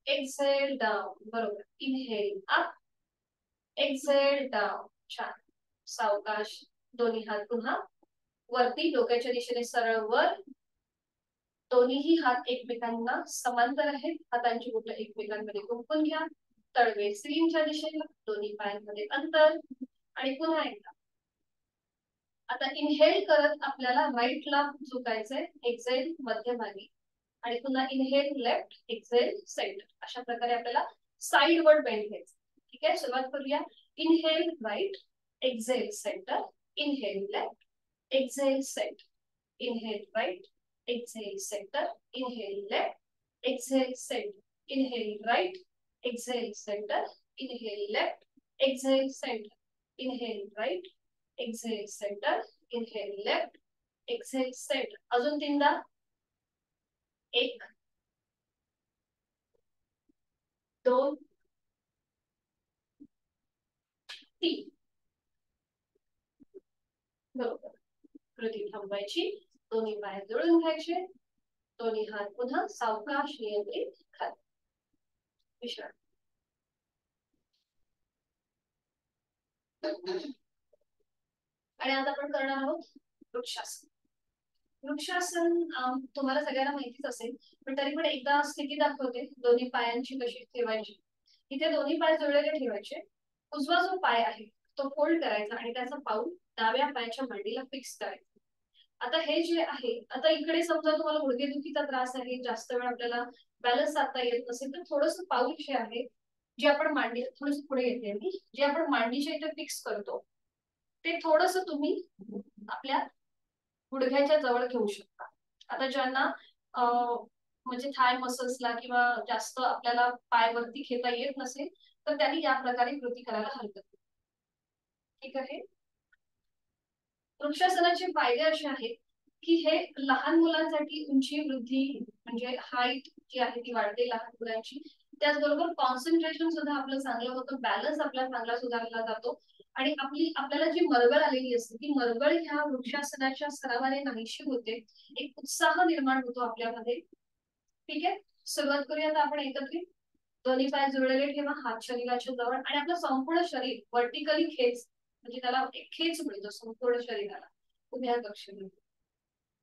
Speaker 1: exhale down. बरोबर. Inhale up, exhale down. छान. सावकाश. दोन्ही हात पुन्हा वरती डोक्याच्या दिशेने सरळ वर. दोन्हीही हात एकमेकांना समांतर आहेत. हातांची बोटं एकमेकांमध्ये गुंफून घ्या. तळवे स्क्रीनच्या दिशेला, दोन्ही पायांमध्ये अंतर. आणि पुन्हा एकदा. आता इनहेल करत आपल्याला राईटला झुकायचंय, एक्सहेल मध्यभागी. आणि पुन्हा इनहेल लेफ्ट, एक्सहेल सेंटर. अशा प्रकारे आपल्याला साइड वर बेंड घ्यायचं. ठीक आहे, सुरुवात करूया. Inhale right, exhale centre. Inhale left, exhale centre. Inhale right, exhale center. Inhale left, exhale center. Inhale right, exhale center. Inhale left, exhale center. Inhale right, exhale center. Inhale left, exhale center. अजून तीनदा. 1 2 3. बरोबर. कृती थांबवायची. दोन्ही पाय जोडून घ्यायचे. दोन्ही हात पुन्हा सावकाश नियंत्रित खाली. विश्रांती. आणि आता आपण करणार आहोत वृक्षासन. वृक्षासन तुम्हाला सगळ्यांना माहितीच असेल, पण तरी पण एकदा स्थिती दाखवते. दोन्ही पायांची कशी ठेवायची. इथे दोन्ही पाय जोडलेले ठेवायचे. उजवा जो पाय आहे तो फोल्ड करायचा आणि त्याचा पाऊल डाव्या पायाच्या मांडीला फिक्स करायचा. आता हे जे आहे, आता इकडे समजा तुम्हाला गुडघेदुखीचा त्रास आहे, जास्त वेळ आपल्याला बॅलन्स साधता येत नसेल, तर थोडस पाऊल जे आहे, जे आपण मांडी थोडस पुढे येते मी, जे आपण मांडीच्या इथे फिक्स करतो, ते थोडस तुम्ही आपल्या गुडघ्याच्या जवळ घेऊ शकता. आता ज्यांना म्हणजे थाय मसल्सला किंवा जास्त आपल्याला पाय वरती घेता येत नसेल, तर त्यांनी या प्रकारे कृती करायला हरकत नाही. ठीक आहे. वृक्षासनाचे फायदे असे आहेत की हे लहान मुलांसाठी उंची वृद्धी म्हणजे हाईट जी आहे ती वाढते लहान मुलांची. त्याचबरोबर कॉन्सन्ट्रेशन सुद्धा आपलं चांगलं होतं, बॅलन्स आपला चांगला सुधारला जातो. आणि आपल्याला जी मरगळ आलेली असते ती मरगळ ह्या वृक्षासनाच्या सरावाने नाहीशी होते. एक उत्साह निर्माण होतो आपल्यामध्ये. ठीक आहे, सुरुवात करूया आता आपण एकत्रित. दोन्ही पाय जुळलेले ठेवा, हात शरीराच्या जवळ आणि आपलं संपूर्ण शरीर वर्टिकली खेच, म्हणजे त्याला एक खेच मिळतो संपूर्ण शरीराला. उभ्या कक्षेने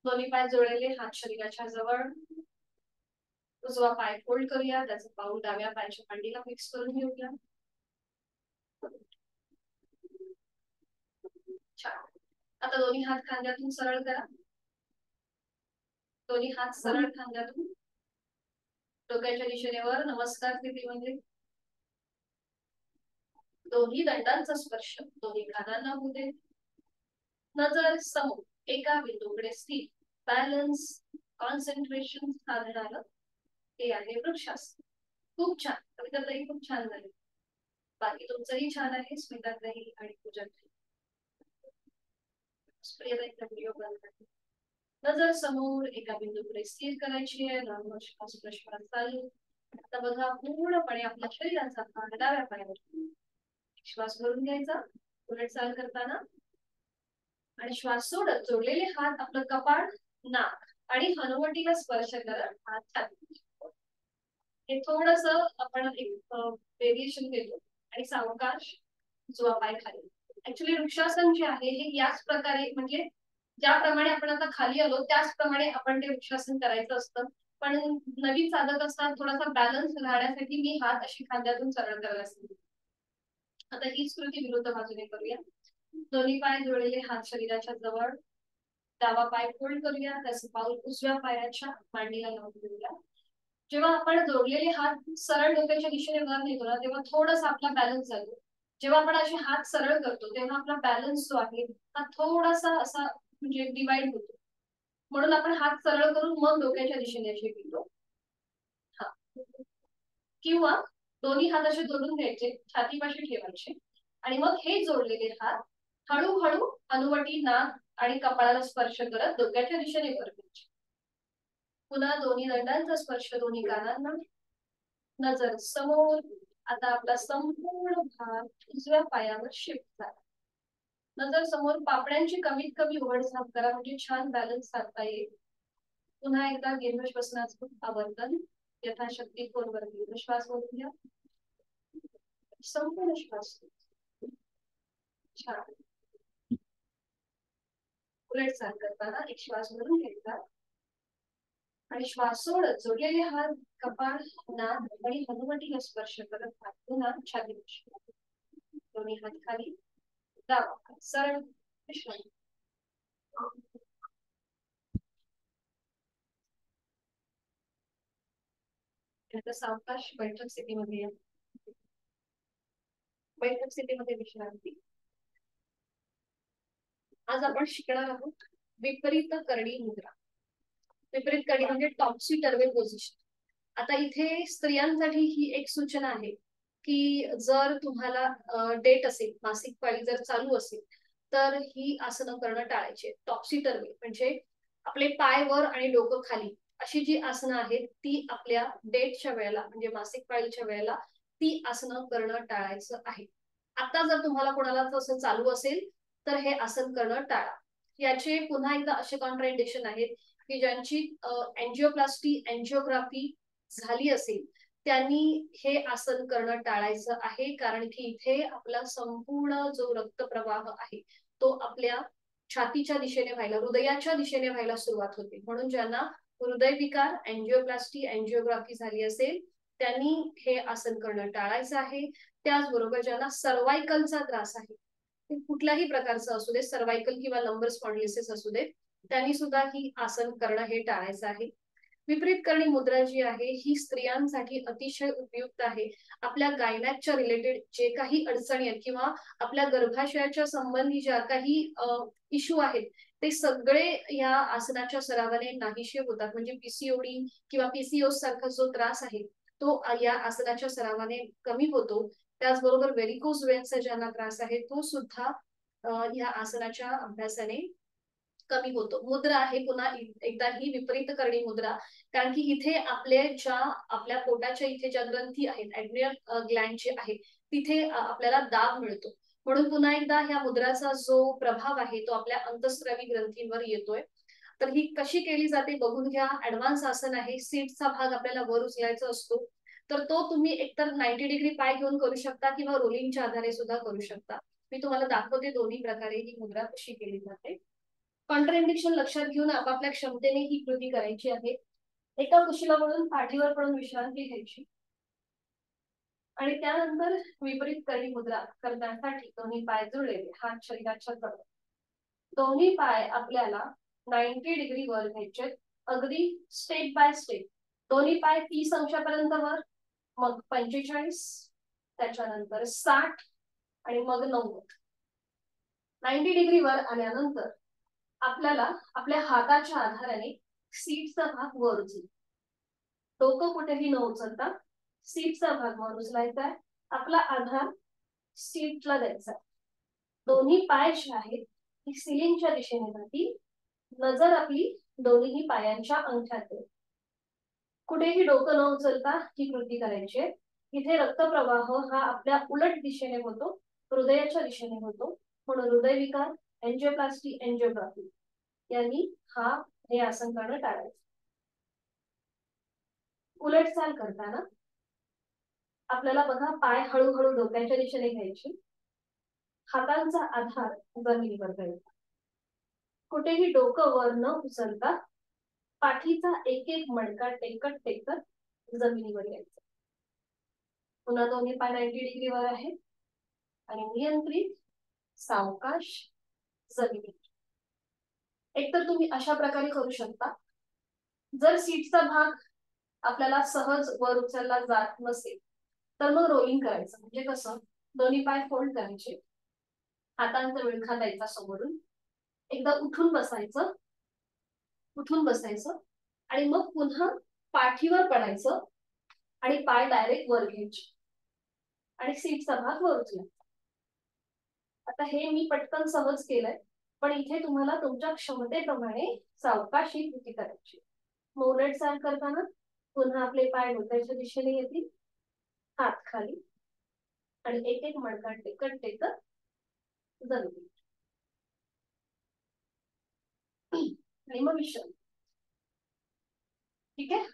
Speaker 1: दोन्ही पाय जोडलेले, हात शरीराच्या जवळ. उजवा पाय फोल्ड करूया, त्याचं पाऊल डाव्या पायाच्या मांडीला फिक्स करून घेऊया. छान. आता दोन्ही हात खांद्यातून सरळ करा. दोन्ही हात सरळ खांद्यातून डोक्याच्या दिशेने वर, नमस्कार स्थिती म्हणजे. दोन्ही दंडांचा स्पर्श दोन्ही कानांना होऊ दे. नजर समोर एका बिंदूकडे स्थिर, बॅलन्स, कॉन्सन्ट्रेशन साधणारं हे आहे वृक्षासन. खूप छान. कविताताई खूप छान झाली. बाकी तुमचंही छान आहे. स्मिताताई आणि पूजाताई. व्हिडिओ बंद करा. नजर समोर एका बिंदूकडे स्थिर करायची आहे. नॉर्मल श्वास प्रश्वास चालू. आता बघा पूर्णपणे आपल्या शरीराचा भाग डाव्या पायावर. श्वास भरून घ्यायचा उलट चाल करताना आणि श्वास सोडत जोडलेले हात आपलं कपाळ, नाक आणि हनुवटीला स्पर्श करत हात छाती. हे थोडस आपण एक व्हेरिएशन देतो आणि सावकाश उजवा पाय खाली. ऍक्च्युली वृक्षासन जे आहे हे याच प्रकारे म्हणजे ज्याप्रमाणे आपण आता खाली आलो त्याचप्रमाणे आपण ते वृक्षासन करायचं असतं. पण नवीन साधक असताना थोडासा बॅलन्स राहण्यासाठी मी हात अशी खांद्यातून सरळ करायला सांगितले. आता हीच कृती विरुद्ध बाजूने करूया. दोन्ही पाय जोडलेले हात शरीराच्या जवळ, डावा पाय फोल्ड करूया, त्याचं पाऊल उजव्या पायाच्या मांडीला लावून देऊया. जेव्हा आपण जोडलेले हात सरळ डोक्याच्या दिशेने वर नेतो ना तेव्हा थोडासा आपला बॅलन्स जातो. जेव्हा आपण असे हात सरळ करतो तेव्हा आपला बॅलन्स जो आहे हा थोडासा असा म्हणजे डिवाइड होतो. म्हणून आपण हात सरळ करून मग डोक्याच्या दिशेने असे घेतो. हा, किंवा दोन्ही हात असे जोडून घ्यायचे, छातीपाशी ठेवायचे आणि मग हे जोडलेले हात हळूहळू हनुवटी, नाक आणि कपाळाला स्पर्श करत डोक्याच्या दिशेने वर घ्यायचे. पुन्हा दोन्ही दंडांचा स्पर्श दोन्ही कानांना, नजर समोर. आता आपला संपूर्ण भार उजव्या पायावर शिफ्ट झाला. नजर समोर, पापड्यांची कमीत कमी उघड झाप करा म्हणजे छान बॅलन्स साधता येईल. पुन्हा एकदा दीर्घश्वसनाचं आवर्तन, यथाशक्ती खोलवर दीर्घ श्वास ओढून घ्या. संपूर्ण श्वास छान. उलट चाल करताना एक श्वास भरून घ्यायचा आणि श्वास सोडत जोडलेले हात कपाळ, नाक आणि हनुवटीला स्पर्श करत हात पुन्हा छाती. दोन्ही हात खाली, डावा सरळ विश्रांती. सावकाश बैठक स्थितीमध्ये या. बैठक स्थितीमध्ये विश्रांती. आज आपण शिकणार आहोत विपरीत करडी मुद्रा. विपरीत करडी म्हणजे टॉप्सी टर्वेल पोझिशन. आता इथे स्त्रियांसाठी ही एक सूचना आहे की जर तुम्हाला डेट असेल, मासिक पाळी जर चालू असेल तर ही आसनं करणं टाळायचे. टॉप्सी टर्वेल म्हणजे आपले पाय वर आणि डोकं खाली अशी जी आसनं आहेत ती आपल्या डेटच्या वेळेला म्हणजे मासिक पाळीच्या वेळेला ती आसनं करणं टाळायचं आहे. आता जर तुम्हाला कोणाला तसं चालू असेल तर हे आसन करणं टाळा. याचे पुन्हा एकदा असे कॉन्ट्राइंडिकेशन आहेत की ज्यांची एंजिओप्लास्टी, एंजिओग्राफी झाली असेल त्यांनी हे आसन करणं टाळायचं आहे. कारण की इथे आपला संपूर्ण जो रक्तप्रवाह आहे तो आपल्या छातीच्या दिशेने व्हायला, हृदयाच्या दिशेने व्हायला सुरुवात होते. म्हणून ज्यांना हृदयविकार, एंजिओप्लास्टी, एंजिओग्राफी झाली असेल त्यांनी हे आसन करणं टाळायचं आहे. त्याचबरोबर ज्यांना सर्वायकलचा त्रास आहे, कुठल्याही प्रकारचं असू दे, सर्वायकल किंवा लंबर स्पॉन्डिलिसिस असू दे, त्यांनी सुद्धा ही आसन करणं हे टाळायचं आहे. विपरीत करणी मुद्रा जी आहे ही स्त्रियांसाठी अतिशय उपयुक्त आहे. आपल्या गायनॅकच्या रिलेटेड जे काही अडचणी आहेत किंवा आपल्या गर्भाशयाच्या संबंधी ज्या काही इश्यू आहेत ते सगळे या आसनाच्या सरावाने नाहीशे होतात. म्हणजे पीसीओडी किंवा पीसीओएस सारखा जो त्रास आहे तो या आसनाच्या सरावाने कमी होतो. त्याचबरोबर व्हेरिकोज वेन्सचा ज्यांना त्रास आहे तो सुद्धा या आसनाच्या अभ्यासाने कमी होतो. मुद्रा आहे पुन्हा एकदा ही विपरीत करणी मुद्रा, कारण की इथे आपल्या पोटाच्या इथे ज्या ग्रंथी आहेत, ऍड्रिनल ग्लँड जे आहे तिथे आपल्याला दाब मिळतो. म्हणून पुन्हा एकदा ह्या मुद्राचा जो प्रभाव आहे तो आपल्या अंतस्रावी ग्रंथींवर येतोय. तर ही कशी केली जाते बघून घ्या. ऍडव्हान्स आसन आहे. सीटचा भाग आपल्याला वर उचलायचा असतो तर तो तुम्ही एकतर 90 डिग्री पाय घेऊन करू शकता किंवा रोलिंगच्या आधारे सुद्धा करू शकता. मी तुम्हाला दाखवते दोन्ही प्रकारे ही मुद्रा कशी केली जाते. कॉन्ट्राइंडिकेशन लक्षात घेऊन आपापल्या क्षमतेने ही कृती करायची आहे. एका कुशीला म्हणून पाठीवर पडून विश्रांती घ्यायची आणि त्यानंतर विपरीत करणी मुद्रा करण्यासाठी दोन्ही पाय जुळलेले, हात शरीराच्या जवळ, दोन्ही पाय आपल्याला 90 डिग्री वर घ्यायचे. अगदी स्टेप बाय स्टेप. दोन्ही पाय 30 अंशापर्यंत वर, मग 45, त्याच्यानंतर 60 आणि मग 90. 90 डिग्री वर आल्यानंतर आपल्याला आपल्या हाताच्या आधाराने सीटचा भाग वर उचल, डोकं कुठेही न उचलता सीटचा भाग वर उचलायचा आहे. आपला आधार सीटला द्यायचा. दोन्ही पाय जे आहेत ती सिलिंगच्या दिशेने जातील. नजर आपली दोन्ही पायांच्या अंगठ्यात. कुठेही डोकं न उचलता ही कृती करायची आहे. इथे रक्तप्रवाह हा आपल्या उलट दिशेने होतो, हृदयाच्या दिशेने होतो. म्हणून हृदयविकार, एंजिओप्लास्टी, एंजिओग्राफी यांनी हा हे आसन करणं टाळायचं. उलट चाल करताना आपल्याला बघा पाय हळूहळू डोक्याच्या दिशेने घ्यायचे, हातांचा आधार जमिनीवर घ्यायचा, कुठेही डोकं वर न उचलता पाठीचा एक एक मणका टेकत टेकत जमिनीवर यायचा. पुन्हा दोन्ही पाय 90 डिग्रीवर आहे आणि नियंत्रित सावकाश जमिनीवर. एकतर तुम्ही अशा प्रकारे करू शकता, जर सीटचा भाग आपल्याला सहज वर उचलला जात नसेल तर मग रोलिंग करायचं. म्हणजे कसं, दोन्ही पाय फोल्ड करायचे, हातांचा विळखा द्यायचा समोरून, एकदा उठून बसायचं, उठून बसायचं आणि मग पुन्हा पाठीवर पडायचं आणि पाय डायरेक्ट वर घ्यायचे आणि सीटचा भाग वर उचलायचा. आता हे मी पटकन सहज केलंय, पण इथे तुम्हाला तुमच्या क्षमतेप्रमाणे सावकाशी कृती करायची. उलट चाल करताना पुन्हा आपले पाय डोक्याच्या दिशेने येतील, हात खाली आणि एक एक मणका टेकत टेकत जमिनीवर आणि मग विश्रांती. ठीक आहे,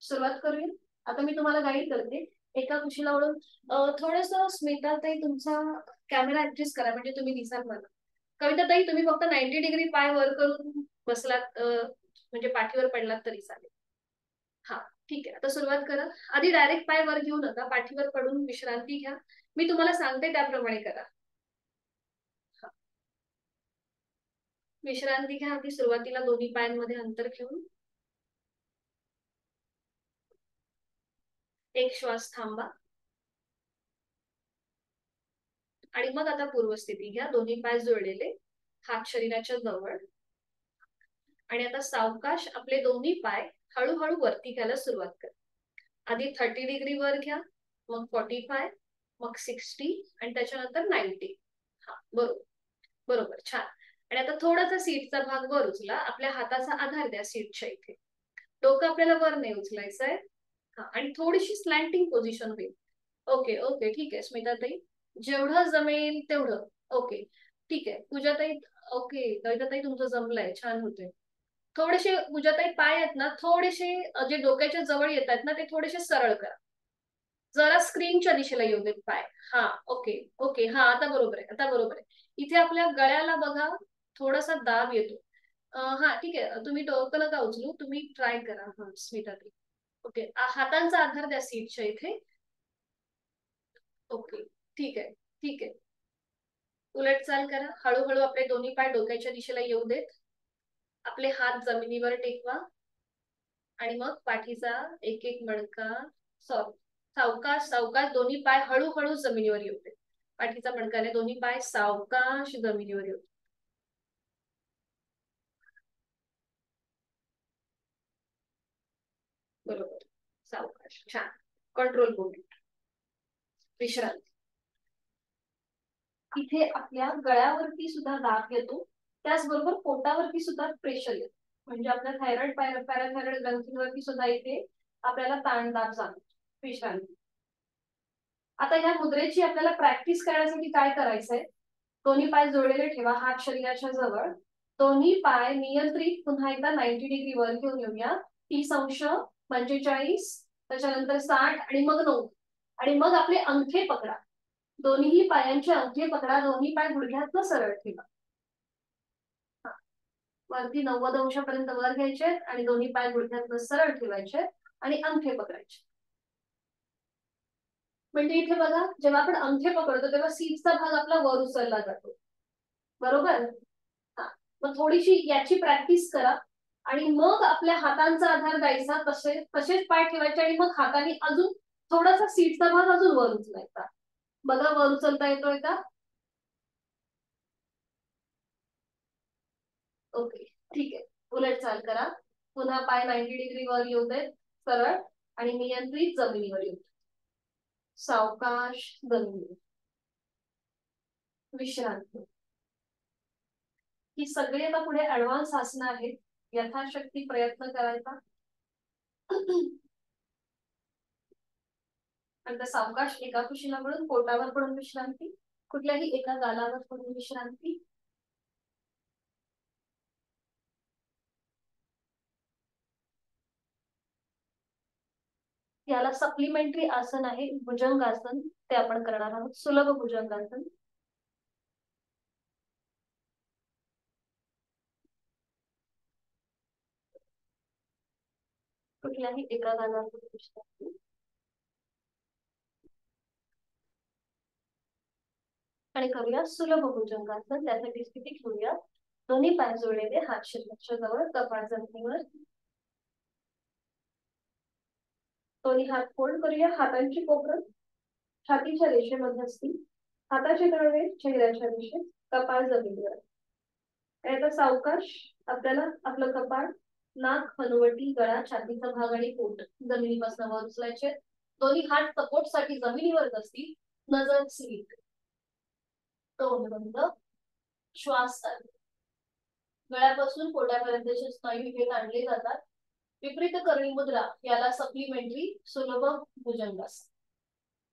Speaker 1: सुरुवात करूया. आता मी तुम्हाला गाईड करते. एका कुशीला वळून थोडस स्मिता ताई तुमचा कॅमेरा ऍडजस्ट करा म्हणजे तुम्ही दिसाल मला. कविता ताई तुम्ही फक्त 90 डिग्री पाय वर करून बसलात, म्हणजे पाठीवर पडलात तरी चालेल. हा ठीक आहे, आता सुरुवात करा. आधी डायरेक्ट पाय वर घेऊ नका, पाठीवर पडून विश्रांती घ्या. मी तुम्हाला सांगते त्याप्रमाणे करा. विश्रांती घ्या. आधी सुरुवातीला दोन्ही पायांमध्ये अंतर घेऊन एक श्वास थांबा आणि मग आता पूर्वस्थिती घ्या. दोन्ही पाय जोडलेले, हात शरीराच्या जवळ आणि आता सावकाश आपले दोन्ही पाय हळूहळू वरती घ्यायला सुरुवात करा. आधी 30 डिग्री वर घ्या, मग 45, मग 60 आणि त्याच्यानंतर 90. हा बरोबर बरोबर, छान. आणि आता थोडासा सीटचा भाग वर उचला, आपल्या हाताचा आधार द्या सीटच्या इथे. डोकं आपल्याला वर नाही उचलायचंय. हा आणि थोडीशी स्लॅन्टिंग पोझिशन होईल. ओके ओके ठीक आहे स्मिता ताई, जेवढं जमेल तेवढं. ओके ठीक आहे पूजाताई. ओके कविताताई तुमचं जमलंय, छान होते. थोडेसे पूजाताई पाय आहेत ना, थोडेसे जे डोक्याच्या जवळ येत आहेत ना ते थोडेसे सरळ करा, जरा स्क्रीनच्या दिशेला येऊ देत पाय. हा ओके ओके, हा आता बरोबर आहे, आता बरोबर आहे. इथे आपल्या गळ्याला बघा थोडासा दाब येतो. हा ठीक आहे, तुम्ही डोकं नका उचलू, तुम्ही ट्राय करा. हा स्मिता ताई ओके, हातांचा आधार द्या सीटच्या इथे. ओके ठीक आहे ठीक आहे. उलट चाल करा, हळूहळू आपले दोन्ही पाय डोक्याच्या दिशेला येऊ देत. आपले हात जमिनीवर टेकवा आणि मग पाठीचा एक एक मणका, सॉरी सावकाश सावकाश दोन्ही पाय हळूहळू जमिनीवर येऊ देत. पाठीचा मणकाने दोन्ही पाय सावकाश जमिनीवर येऊ. बरोबर, सावकाश, छान. कंट्रोल पॉइंट, विश्रांती. इथे आपल्या गळ्यावरती सुद्धा दाब येतो, त्याचबरोबर पोटावरती सुद्धा प्रेशर येतो. म्हणजे आपल्या थायरॉइड पॅराथायरॉइड ग्रंथींवरती सुद्धा इथे आपल्याला ताण दाब जाणवतो. विश्रांती. आता ह्या मुद्रेची आपल्याला प्रॅक्टिस करण्यासाठी काय करायचंय, दोन्ही पाय जोडलेले ठेवा, हात शरीराच्या जवळ, दोन्ही पाय नियंत्रित पुन्हा एकदा 90 डिग्री वर घेऊन येऊया. 30 अंश, 45, त्याच्यानंतर 60 आणि मग 9 आणि मग आपले अंगठे पकडा. दोन्ही पायांचे अंगठे पकडा, दोन्ही पाय गुडघ्यातनं सरळ ठेवा. वरती 90 अंशापर्यंत वर घ्यायचे आणि दोन्ही पाय गुडघ्यातनं सरळ ठेवायचे आणि अंगठे पकडायचे. म्हणजे इथे बघा, जेव्हा आपण अंगठे पकडतो तेव्हा सीटचा भाग आपला वर उचलला जातो, बरोबर. हा मग थोडीशी याची प्रॅक्टिस करा आणि मग आपल्या हातांचा आधार द्यायचा, तसेच पाय ठेवायचे आणि मग हाताने अजून थोडासा सीटचा भाग अजून वर उचलायचा. बघा वर उचलता येतोय का? ओके ठीक आहे, उलट चाल करा. पुन्हा पाय 90 डिग्री वर येऊ देत, सरळ आणि नियंत्रित जमिनीवर येऊ. सावकाश जमिनीवर, विश्रांती. ही सगळी आता पुढे ऍडव्हान्स आसनं आहेत, यथाशक्ती प्रयत्न करायचा. आणि सावकाश एका कुशीला पडून पोटावर पडून विश्रांती, कुठल्याही एका गालावर पडून विश्रांती. याला सप्लिमेंटरी आसन आहे भुजंगासन, ते आपण करणार आहोत. सुलभ भुजंगासन. कुठल्याही एका गाण्यावर आणि करूया सुलभ भुजंगासन. त्यासाठी स्थिती ठेवूया. दोन्ही पाय जोडलेले, हात शिरच्या जवळ, कपाळ जमिनीवर. दोन्ही हात फोल्ड करूया. हातांची कोपरं छातीच्या रेषेमध्ये असतील. हाताचे तळवे चेहऱ्याच्या दिशेत, कपाळ जमिनीवर. आता सावकाश आपल्याला आपलं कपाळ, नाक, हनुवटी, गळा, छातीचा भाग आणि पोट जमिनीपासून वर उचलायचे. दोन्ही हात सपोर्ट साठी जमिनीवर असतील. नजर स्लिट, तोंड बंद, श्वास चालू. गळ्यापासून पोटापर्यंतचे स्नायू हे ताणले जातात. विपरीत करणी मुद्रा, याला सप्लिमेंटरी सुलभ भुजंगासन.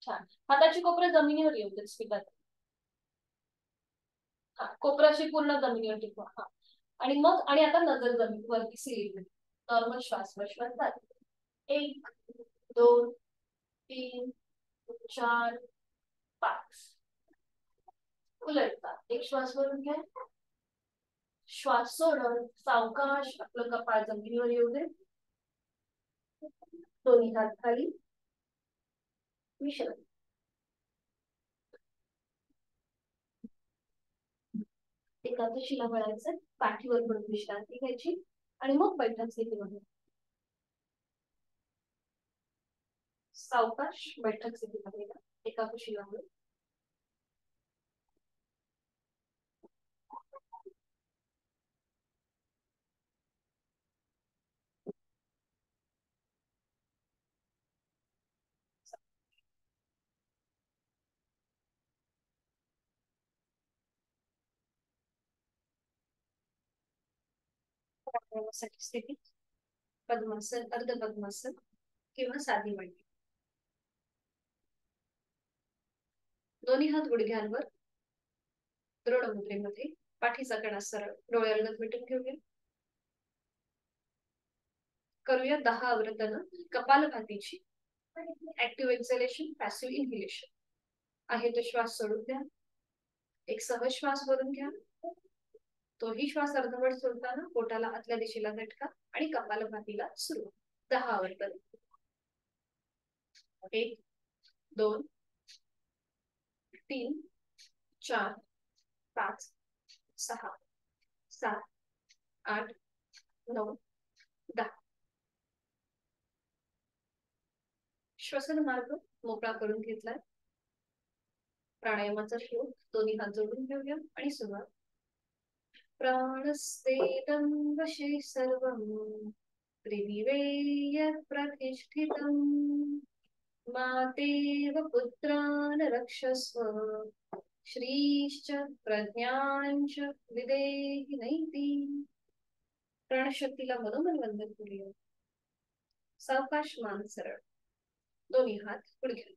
Speaker 1: छान. हाताची कोपरे जमिनीवर येऊ देत स्वीकार. हा, कोपराशी पूर्ण जमिनीवर टिकवा. हा, आणि मग आणि आता नजर जमिनीवरती सिलिंडर. नॉर्मल श्वास प्रश्वास झाले. 1 2 3 4 5. उलटता. एक श्वास भरून घ्या. श्वास सोडून सावकाश आपलं कपाळ जमिनीवर येऊ दे. दोन्ही हात खाली, विश्रांती. एकादशीला वळायचं, पाठीवर पडून विश्रांती घ्यायची आणि मग बैठक स्थितीमध्ये. सावकाश बैठक स्थितीमध्ये एकादशीला वळू. स्थिती पद्मासन, अर्ध पद्मासन किंवा साधी मांडी. दोन्ही हात गुडघ्यांवर, दृढ मुद्रेमध्ये. पाठीचा कणा सरळ, डोळे अलगद मिटून घेऊया. करूया 10 आवर्तन कपालभातीची. Active exhalation, passive inhalation. आहे तो श्वास सोडून द्या. एक सहज श्वास भरून घ्या. तोही श्वास अर्धवट सोडताना पोटाला आतल्या दिशेला झटका आणि कपालभातीला सुरुवात. 10 आवर्तन. 1 2 3 4 5 6 7 8 9 10. श्वसन मार्ग मोकळा करून घेतलाय. प्राणायामाचा श्लोक दोन्ही हात जोडून घेऊया आणि सुरुवात. प्राणस्तेदं वशे सर्वं त्रिदिवे प्रतिष्ठितं मातेव पुत्रान् रक्षस्व श्रीश्च प्रज्ञांच विदेहि नैति. प्राणशक्तीला मनोमन वंदन करूया. सावकाश मान सरळ, दोन्ही हात गुडघ्यावर.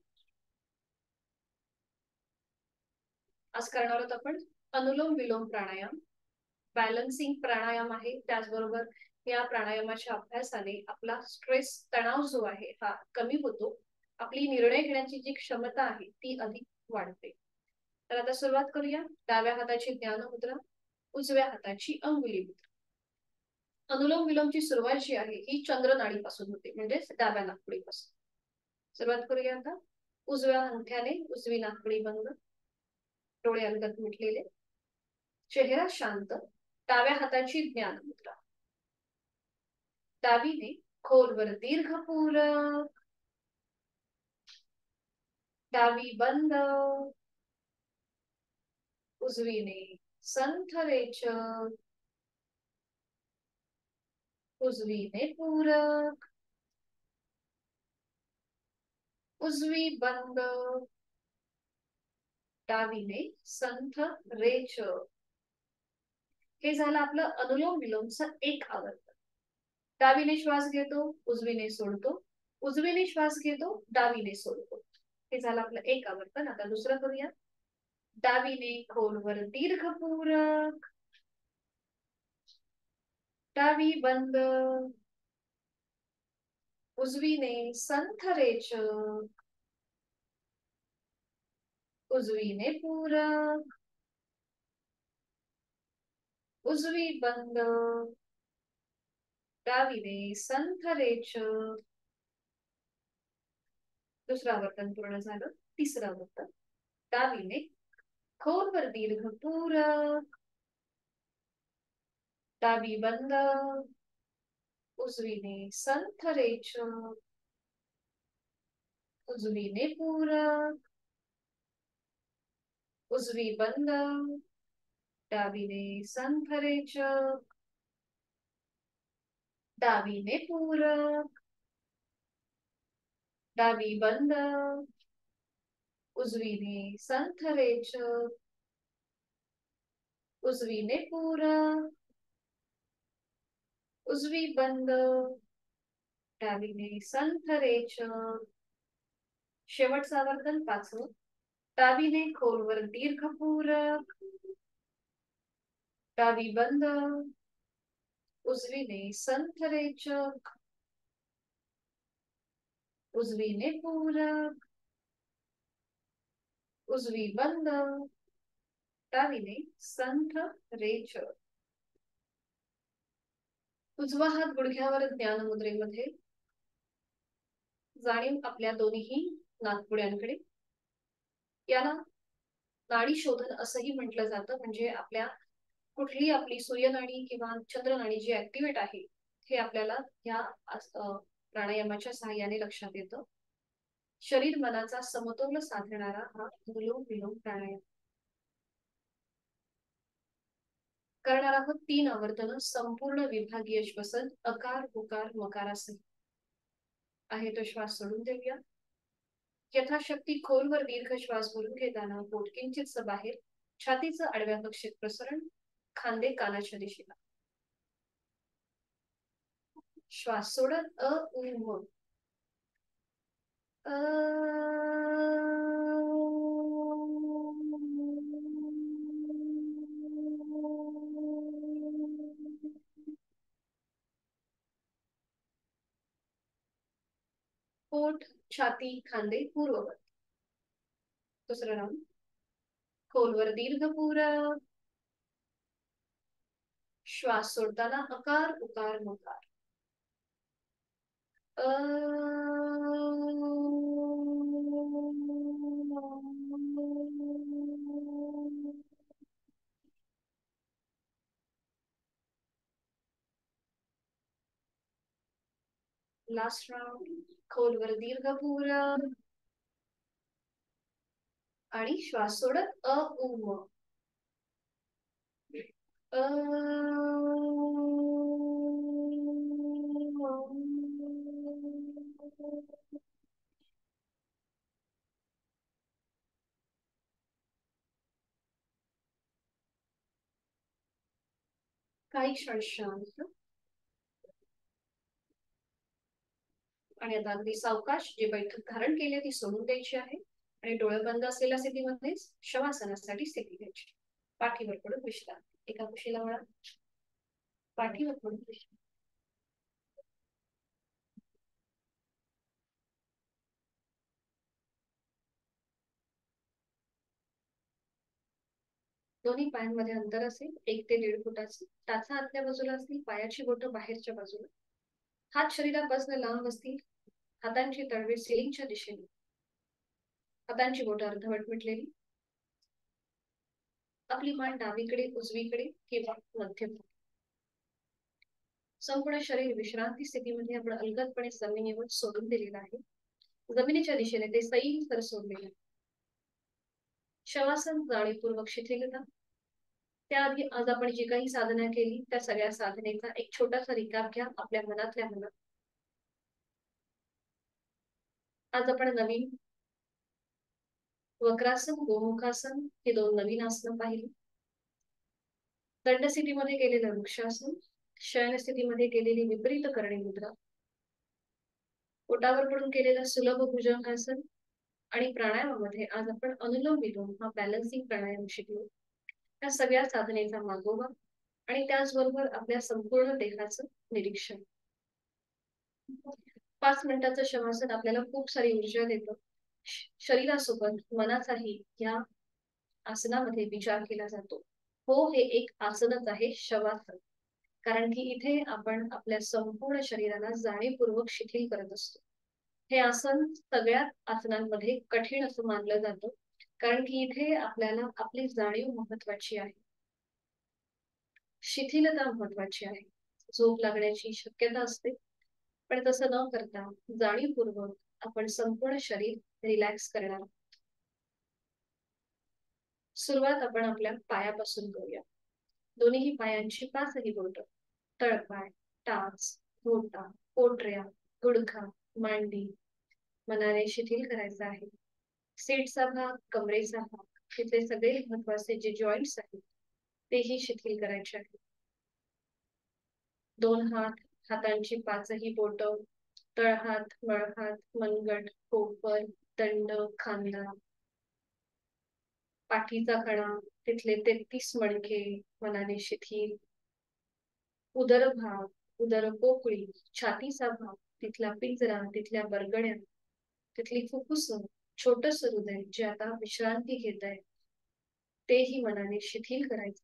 Speaker 1: आज करणार आहोत आपण अनुलोम विलोम प्राणायाम. बॅलन्सिंग प्राणायाम आहे. त्याचबरोबर या प्राणायामाच्या अभ्यासाने आपला स्ट्रेस, तणाव जो आहे हा कमी होतो. आपली निर्णय घेण्याची जी क्षमता आहे ती अधिक वाढते. तर आता सुरुवात करूया. डाव्या हाताची ज्ञान मुद्रा, उजव्या हाताची अंगुली मुद्रा. अनुलोम विलोमची सुरुवात जी आहे ही चंद्र नाडीपासून होते, म्हणजेच डाव्या नाकपुडीपासून. सुरुवात करूया आता. उजव्या अंगठ्याने उजवी नाकपुडी बंद, डोळे अलगद मिटलेले, चेहरा शांत. डाव्या हाताची ज्ञान मुद्रा. डावीने खोलवर दीर्घ पूरक, डावी बंद, उजवीने संथ रेचक, उजवीने पूरक, उजवी बंद, डावीने संथ रेचक. हे झालं आपलं अनुलोम विलोमचं एक आवर्तन. डावीने श्वास घेतो, उजवीने सोडतो, उजवीने श्वास घेतो, डावीने सोडतो. हे झालं आपलं एक आवर्तन. आता दुसरं करूया. डावीने खोलवर दीर्घ पूरक, डावी बंद, उजवीने संथरेच, उजवीने पूरक, उजवी बंद, डावीने संथरेच. दुसरं आवर्तन पूर्ण झालं. तिसरं आवर्तन. डावीने खोलवर दीर्घ पूरक, डावी बंद, उजवीने संथरेच, उजवीने पूरक, उजवी बंद, डावीने संथरेच, डावीने पूरक, डावी बंद, उजवीने संथरेच, उजवीने पूरक, उजवी बंद, डावीने संथरेच. शेवटचं आवर्तन पाचवं. डावीने खोलवर दीर्घ पूरक, डावी बंद, उजवीने संथरेचक, उजवीने पूरक, उजवी बंद, डावीने संथरेचक. उजवा हात गुडघ्यावर ज्ञान मुद्रेमध्ये. जाणीव आपल्या दोन्ही नाकपुड्यांकडे. याला नाडी शोधन असंही म्हटलं जातं. म्हणजे आपल्या कुठली आपली सूर्यनाडी किंवा चंद्रनाडी जी ऍक्टिव्हेट आहे हे आपल्याला या प्राणायामाच्या सहाय्याने लक्षात येतं. शरीर मनाचा समतोल साधणारा हा अनुलोम विलोम प्राणायाम. करणार आहोत 3 आवर्तन संपूर्ण विभागीय श्वसन अकार उकार मकारासहित. आहे तो श्वास सोडून देऊया. यथाशक्ती खोलवर दीर्घ श्वास भरून घेताना पोट किंचितस बाहेर, छातीचं आडव्या कक्षेत प्रसरण, खांदे कानाच्या दिशेला. श्वास सोडत अ उ म. पोट, छाती, खांदे पूर्ववत. दुसरं राऊंड. खोलवर दीर्घ पूरक. श्वास सोडताना अकार उकार मकार. Last round. खोलवर दीर्घ पूरक आणि श्वास सोडत अ उ म. काही क्षण शांत. आणि आता अगदी सावकाश जे बैठक धारण केली ती सोडून द्यायची आहे आणि डोळे बंद असलेल्या स्थितीमध्ये शवासनासाठी स्थिती घ्यायची. पाठीवर पडून विश्रांती. एका कुशीला वळा. पाठीवर पडून विश्रांती. दोन्ही पायांमध्ये अंतर असेल 1 ते 1.5 फुटाचे. टाचा आतल्या बाजूला असतील, पायाची बोटं बाहेरच्या बाजूला. हात शरीरापासून लांब असतील. हातांची तळवे सिलिंगच्या दिशेने. हातांची बोटं अर्धवट मिटलेली. आपली मान डावीकडे उजवीकडे किंवा मध्यम. संपूर्ण शरीर विश्रांती स्थितीमध्ये आपण अलगदपणे जमिनीवर सोडून दिलेलं आहे. जमिनीच्या दिशेने ते सैल तर सोडलेलं. शवासन जाणीवपूर्वक शिथिलता. त्याआधी आज आपण जी काही साधना केली त्या सगळ्या साधनेचा एक छोटासा रिकाप घ्या आपल्या मनातल्या मनात. आज आपण नवीन वक्रासन गोमुखासन हे 2 नवीन आसन पाहिली. दंड स्थितीमध्ये केलेलं वृक्षासन, शयन स्थितीमध्ये केलेली विपरीत करणे मुद्रा, पोटावर पडून केलेलं सुलभ भुजंगासन आणि प्राणायामामध्ये आज आपण अनुलोम विलोम हा बॅलन्सिंग प्राणायाम शिकलो. या सगळ्या साधनेचा मागोवा आणि त्याचबरोबर आपल्या संपूर्ण देहाचं निरीक्षण. 5 मिनिटाचं शवासन आपल्याला खूप सारी ऊर्जा देतं. शरीरासोबत मनाचाही या आसनामध्ये विचार केला जातो. हो, हे एक आसनच आहे शवासन. कारण की इथे आपण आपल्या संपूर्ण शरीराला जाणीवपूर्वक शिथिल करत असतो. हे आसन सगळ्यात आसनांमध्ये कठीण असं मानलं जातं. कारण की इथे आपल्याला आपली जाणीव महत्वाची आहे. शिथिलता महत्वाची आहे. झोप लागण्याची शक्यता असते. पण तसं न करता जाणीवपूर्वक आपण संपूर्ण शरीर रिलॅक्स करणार. सुरुवात आपण आपल्या पायापासून करूया. दोन्ही पायांची पाचही बोटं, तळपाय, टाच, घोटा, पोटऱ्या, गुडघा, मांडी मनाने शिथिल करायचा आहे. सीटचा भाग, कमरेचा भाग, तिथले सगळे महत्वाचे जे जॉईंट्स आहेत तेही शिथिल करायचे आहेत. दोन हात, हातांची पाचही बोटं, तळहात, मळहात, मनगट, कोपर, दंड, खांदा, पाठीचा कणा, तिथले 33 मणके मनाने शिथिल. उदरभाग, उदरपोकळी, छातीचा भाग, तिथला पिंजरा, तिथल्या बरगड्या, तिथली फुफ्फुस, छोटस हृदय जे आता विश्रांती घेत आहे तेही मनाने शिथिल करायचे.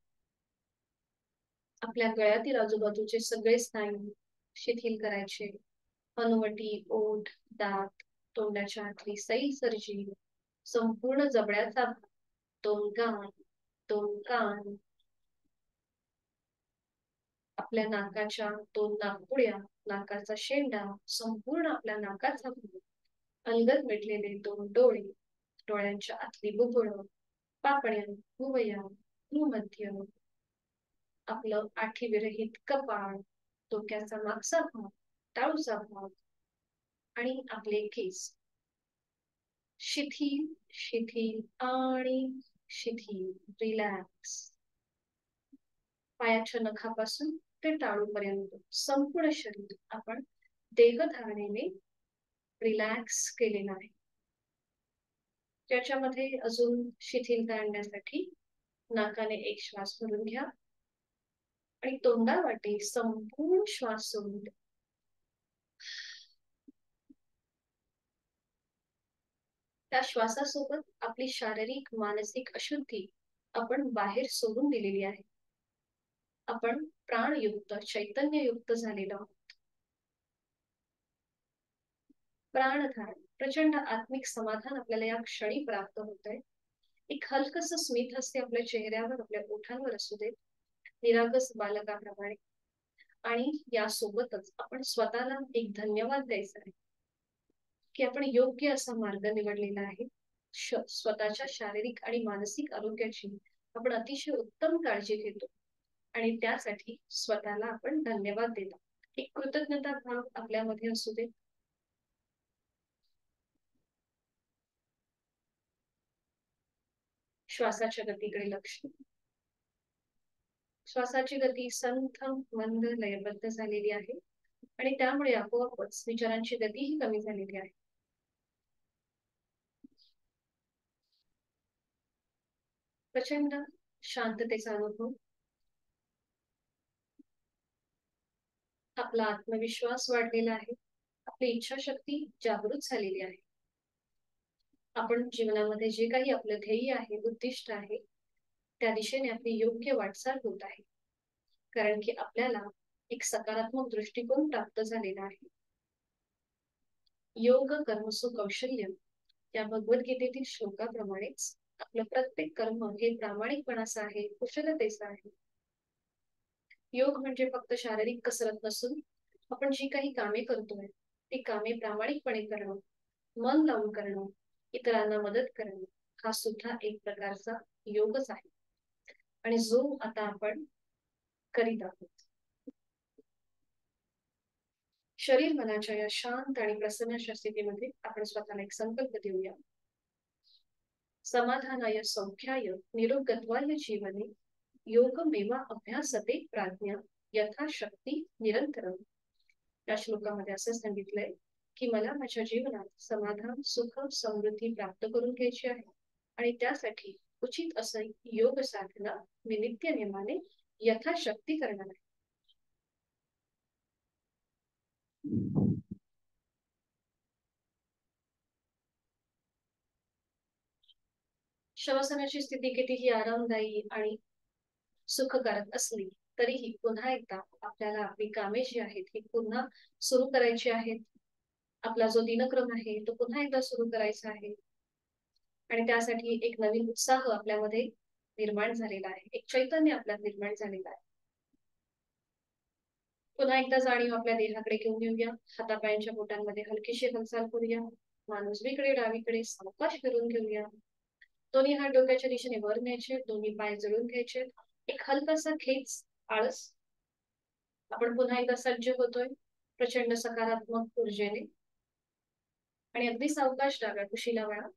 Speaker 1: आपल्या गळ्यातील आजूबाजूचे सगळे स्नायू शिथिल करायचे. हनुवटी, ओठ, दात, तोंडाच्या आतली सैल सर्जी, संपूर्ण जबड्याचा भाग, दोन कान, आपल्या नाकाच्या 2 नाकपुड्या, नाकाचा शेंडा, संपूर्ण आपल्या नाकाचा भाग, अलगद मिटलेले 2 डोळे, डोळ्यांच्या आतली बुबुळ, पापण्या, भुवया, भूमध्य, आपलं आठीविरहित कपाळ, डोक्याचा मागचा भाग, टाळूचा भाग आणि आपले केस शिथिल, शिथिल आणि शिथिल, रिलॅक्स. पायाच्या नखापासून ते टाळूपर्यंत संपूर्ण शरीर आपण देहधारणेने रिलॅक्स केलेलं आहे. त्याच्यामध्ये अजून शिथिलता आणण्यासाठी नाकाने एक श्वास भरून घ्या आणि तोंडावाटे संपूर्ण श्वास सोडून द्या. त्या श्वासासोबत आपली शारीरिक मानसिक अशुद्धी आपण बाहेर सोडून दिलेली आहे. आपण प्राणयुक्त चैतन्ययुक्त झालेलो आहोत. प्राणधारण, प्रचंड आत्मिक समाधान आपल्याला या क्षणी प्राप्त होत आहे. एक हलकस स्मित हास्य आपल्या चेहऱ्यावर, आपल्या ओठांवर असू दे, निरागस बालकाप्रमाणे. आणि यासोबतच आपण स्वतःला एक धन्यवाद द्यायचा आहे की आपण योग्य असा मार्ग निवडलेला आहे. स्वतःच्या शारीरिक आणि मानसिक आरोग्याची आपण अतिशय उत्तम काळजी घेतो आणि त्यासाठी स्वतःला आपण धन्यवाद देतो. एक कृतज्ञता भाव आपल्यामध्ये असू दे. श्वासाच्या गतीकडे लक्ष. श्वासाची गती संथ, मंद, लयबद्ध झालेली आहे आणि त्यामुळे आपोआपच विचारांची गतीही कमी झालेली आहे. प्रचंड शांततेचा अनुभव. आपला आत्मविश्वास वाढलेला आहे. आपली इच्छाशक्ती जागृत झालेली आहे. आपण जीवनामध्ये जे काही आपलं ध्येय आहे, उद्दिष्ट आहे, त्या दिशेने आपली योग्य वाटचाल होत आहे. कारण की आपल्याला एक सकारात्मक दृष्टिकोन प्राप्त झालेला आहे. योग कर्मसु कौशल्य या भगवद्गीतेतील श्लोकाप्रमाणेच आपलं प्रत्येक कर्म हे प्रामाणिकपणाचं आहे, कुशलतेचं आहे. योग म्हणजे फक्त शारीरिक कसरत नसून आपण जी काही कामे करतोय ती कामे प्रामाणिकपणे करणं, मन लावून करणं, इतरांना मदत करणं हा सुद्धा एक प्रकारचा योगच आहे. आणि जो आता आपण करीत आहोत. शरीर मनाच्या या शांत आणि प्रसन्न अशा स्थितीमध्ये आपण स्वतःला एक संकल्प देऊया. समाधानाय सौख्याय निरोगत्वाय जीवने योगमेवा अभ्यासते प्राज्ञा यथाशक्ती निरंतरम. या श्लोकामध्ये असं सांगितलंय की मला माझ्या जीवनात समाधान, सुख, समृद्धी प्राप्त करून घ्यायची आहे आणि त्यासाठी उचित असं योग साधना मी नित्य नेमाने यथाशक्ती करणार आहे. श्वसनाची स्थिती कितीही आरामदायी आणि सुखकारक असली तरीही पुन्हा एकदा आपल्याला आपली कामे जी आहेत ही पुन्हा सुरू करायची आहेत. आपला जो दिनक्रम आहे तो पुन्हा एकदा सुरू करायचा आहे आणि त्यासाठी एक नवीन उत्साह आपल्यामध्ये निर्माण झालेला आहे, एक चैतन्य आपल्यात निर्माण झालेलं आहे. पुन्हा एकदा जाणीव आपल्या देहाकडे घेऊन येऊया. हातापायांच्या बोटांमध्ये हलकीशी हालचाल करूया. मान उजवीकडे डावीकडे सावकाश फिरून घेऊया. दोन्ही हात डोक्याच्या दिशेने वर न्यायचे, दोन्ही पाय जुळून घ्यायचे. एक हलकासा खेच, आळस. आपण पुन्हा एकदा सज्ज होतोय प्रचंड सकारात्मक ऊर्जेने आणि अगदी सावकाश डाव्या कुशीला वळा.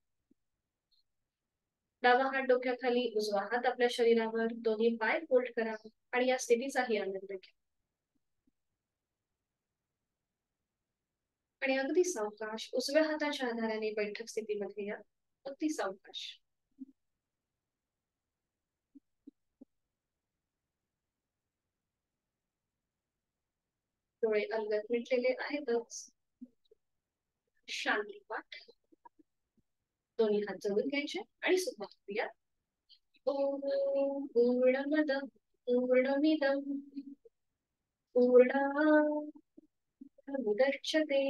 Speaker 1: डावा हात डोक्याखाली, उजवा हात आपल्या शरीरावर, दोन्ही पाय फोल्ड करा आणि या स्थितीचाही आनंद घ्या. आणि अगदी सावकाश उजव्या हाताच्या आधाराने बैठक स्थितीमध्ये या. अगदी सावकाश. डोळे अलगद मिटलेले आहेतच. शांती पाठ. दोन्ही हात जवळ घ्यायचे आणि सुरुवात करूया. ओम पूर्णमद पूर्णमिदम पूर्णात् मुदच्यते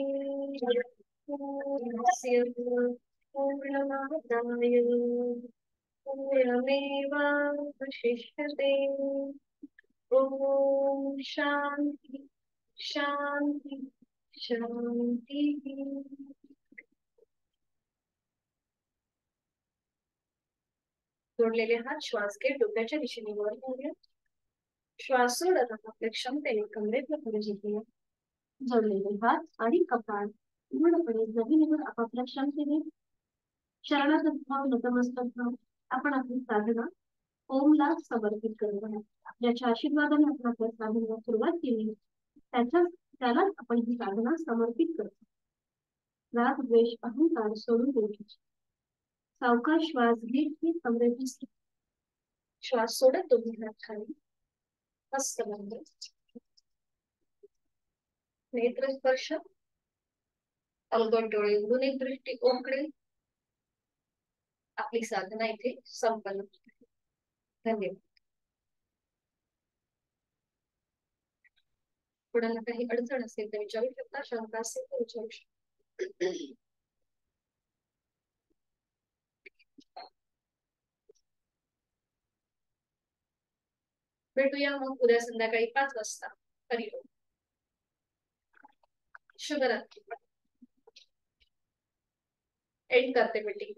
Speaker 1: पूर्णस्य पूर्णमादाय पूर्णमेवावशिष्यते. ओम शांती शांती शांती. जोडलेले हात श्वास घेत डोक्याच्या दिशेने वर घेऊया. श्वास सोडत आपल्या क्षमतेने कमरेतलं पुढे झुकूया. जोडलेले हात आणि कपाळ पूर्णपणे जमिनीवर आपापल्या क्षमतेने शरणागत भाव, नतमस्तक भाव. आपण आपली साधना ओमला समर्पित करत आहोत. ज्याच्या आशीर्वादाने आपण आपल्या साधनेला सुरुवात केली त्यालाच आपण ही साधना समर्पित करतो. राग, द्वेष, अहंकार सोडून द्यायची. सावकाश श्वास घेत ही कमरेची श्वास सोडत दोन्ही हात खाली. मस्त बंद. नेत्र स्पर्श. अलगद डोळे उघडून एक दृष्टी ओमकडे. आपली साधना इथे संपन्न. धन्यवाद. कोणाला काही अडचण असेल तर विचारू शकता, शंका असेल तर विचारू शकता. भेटूया मग उद्या संध्याकाळी 5 वाजता. हरिओम. शुभरात्री. एंड करते मीटिंग.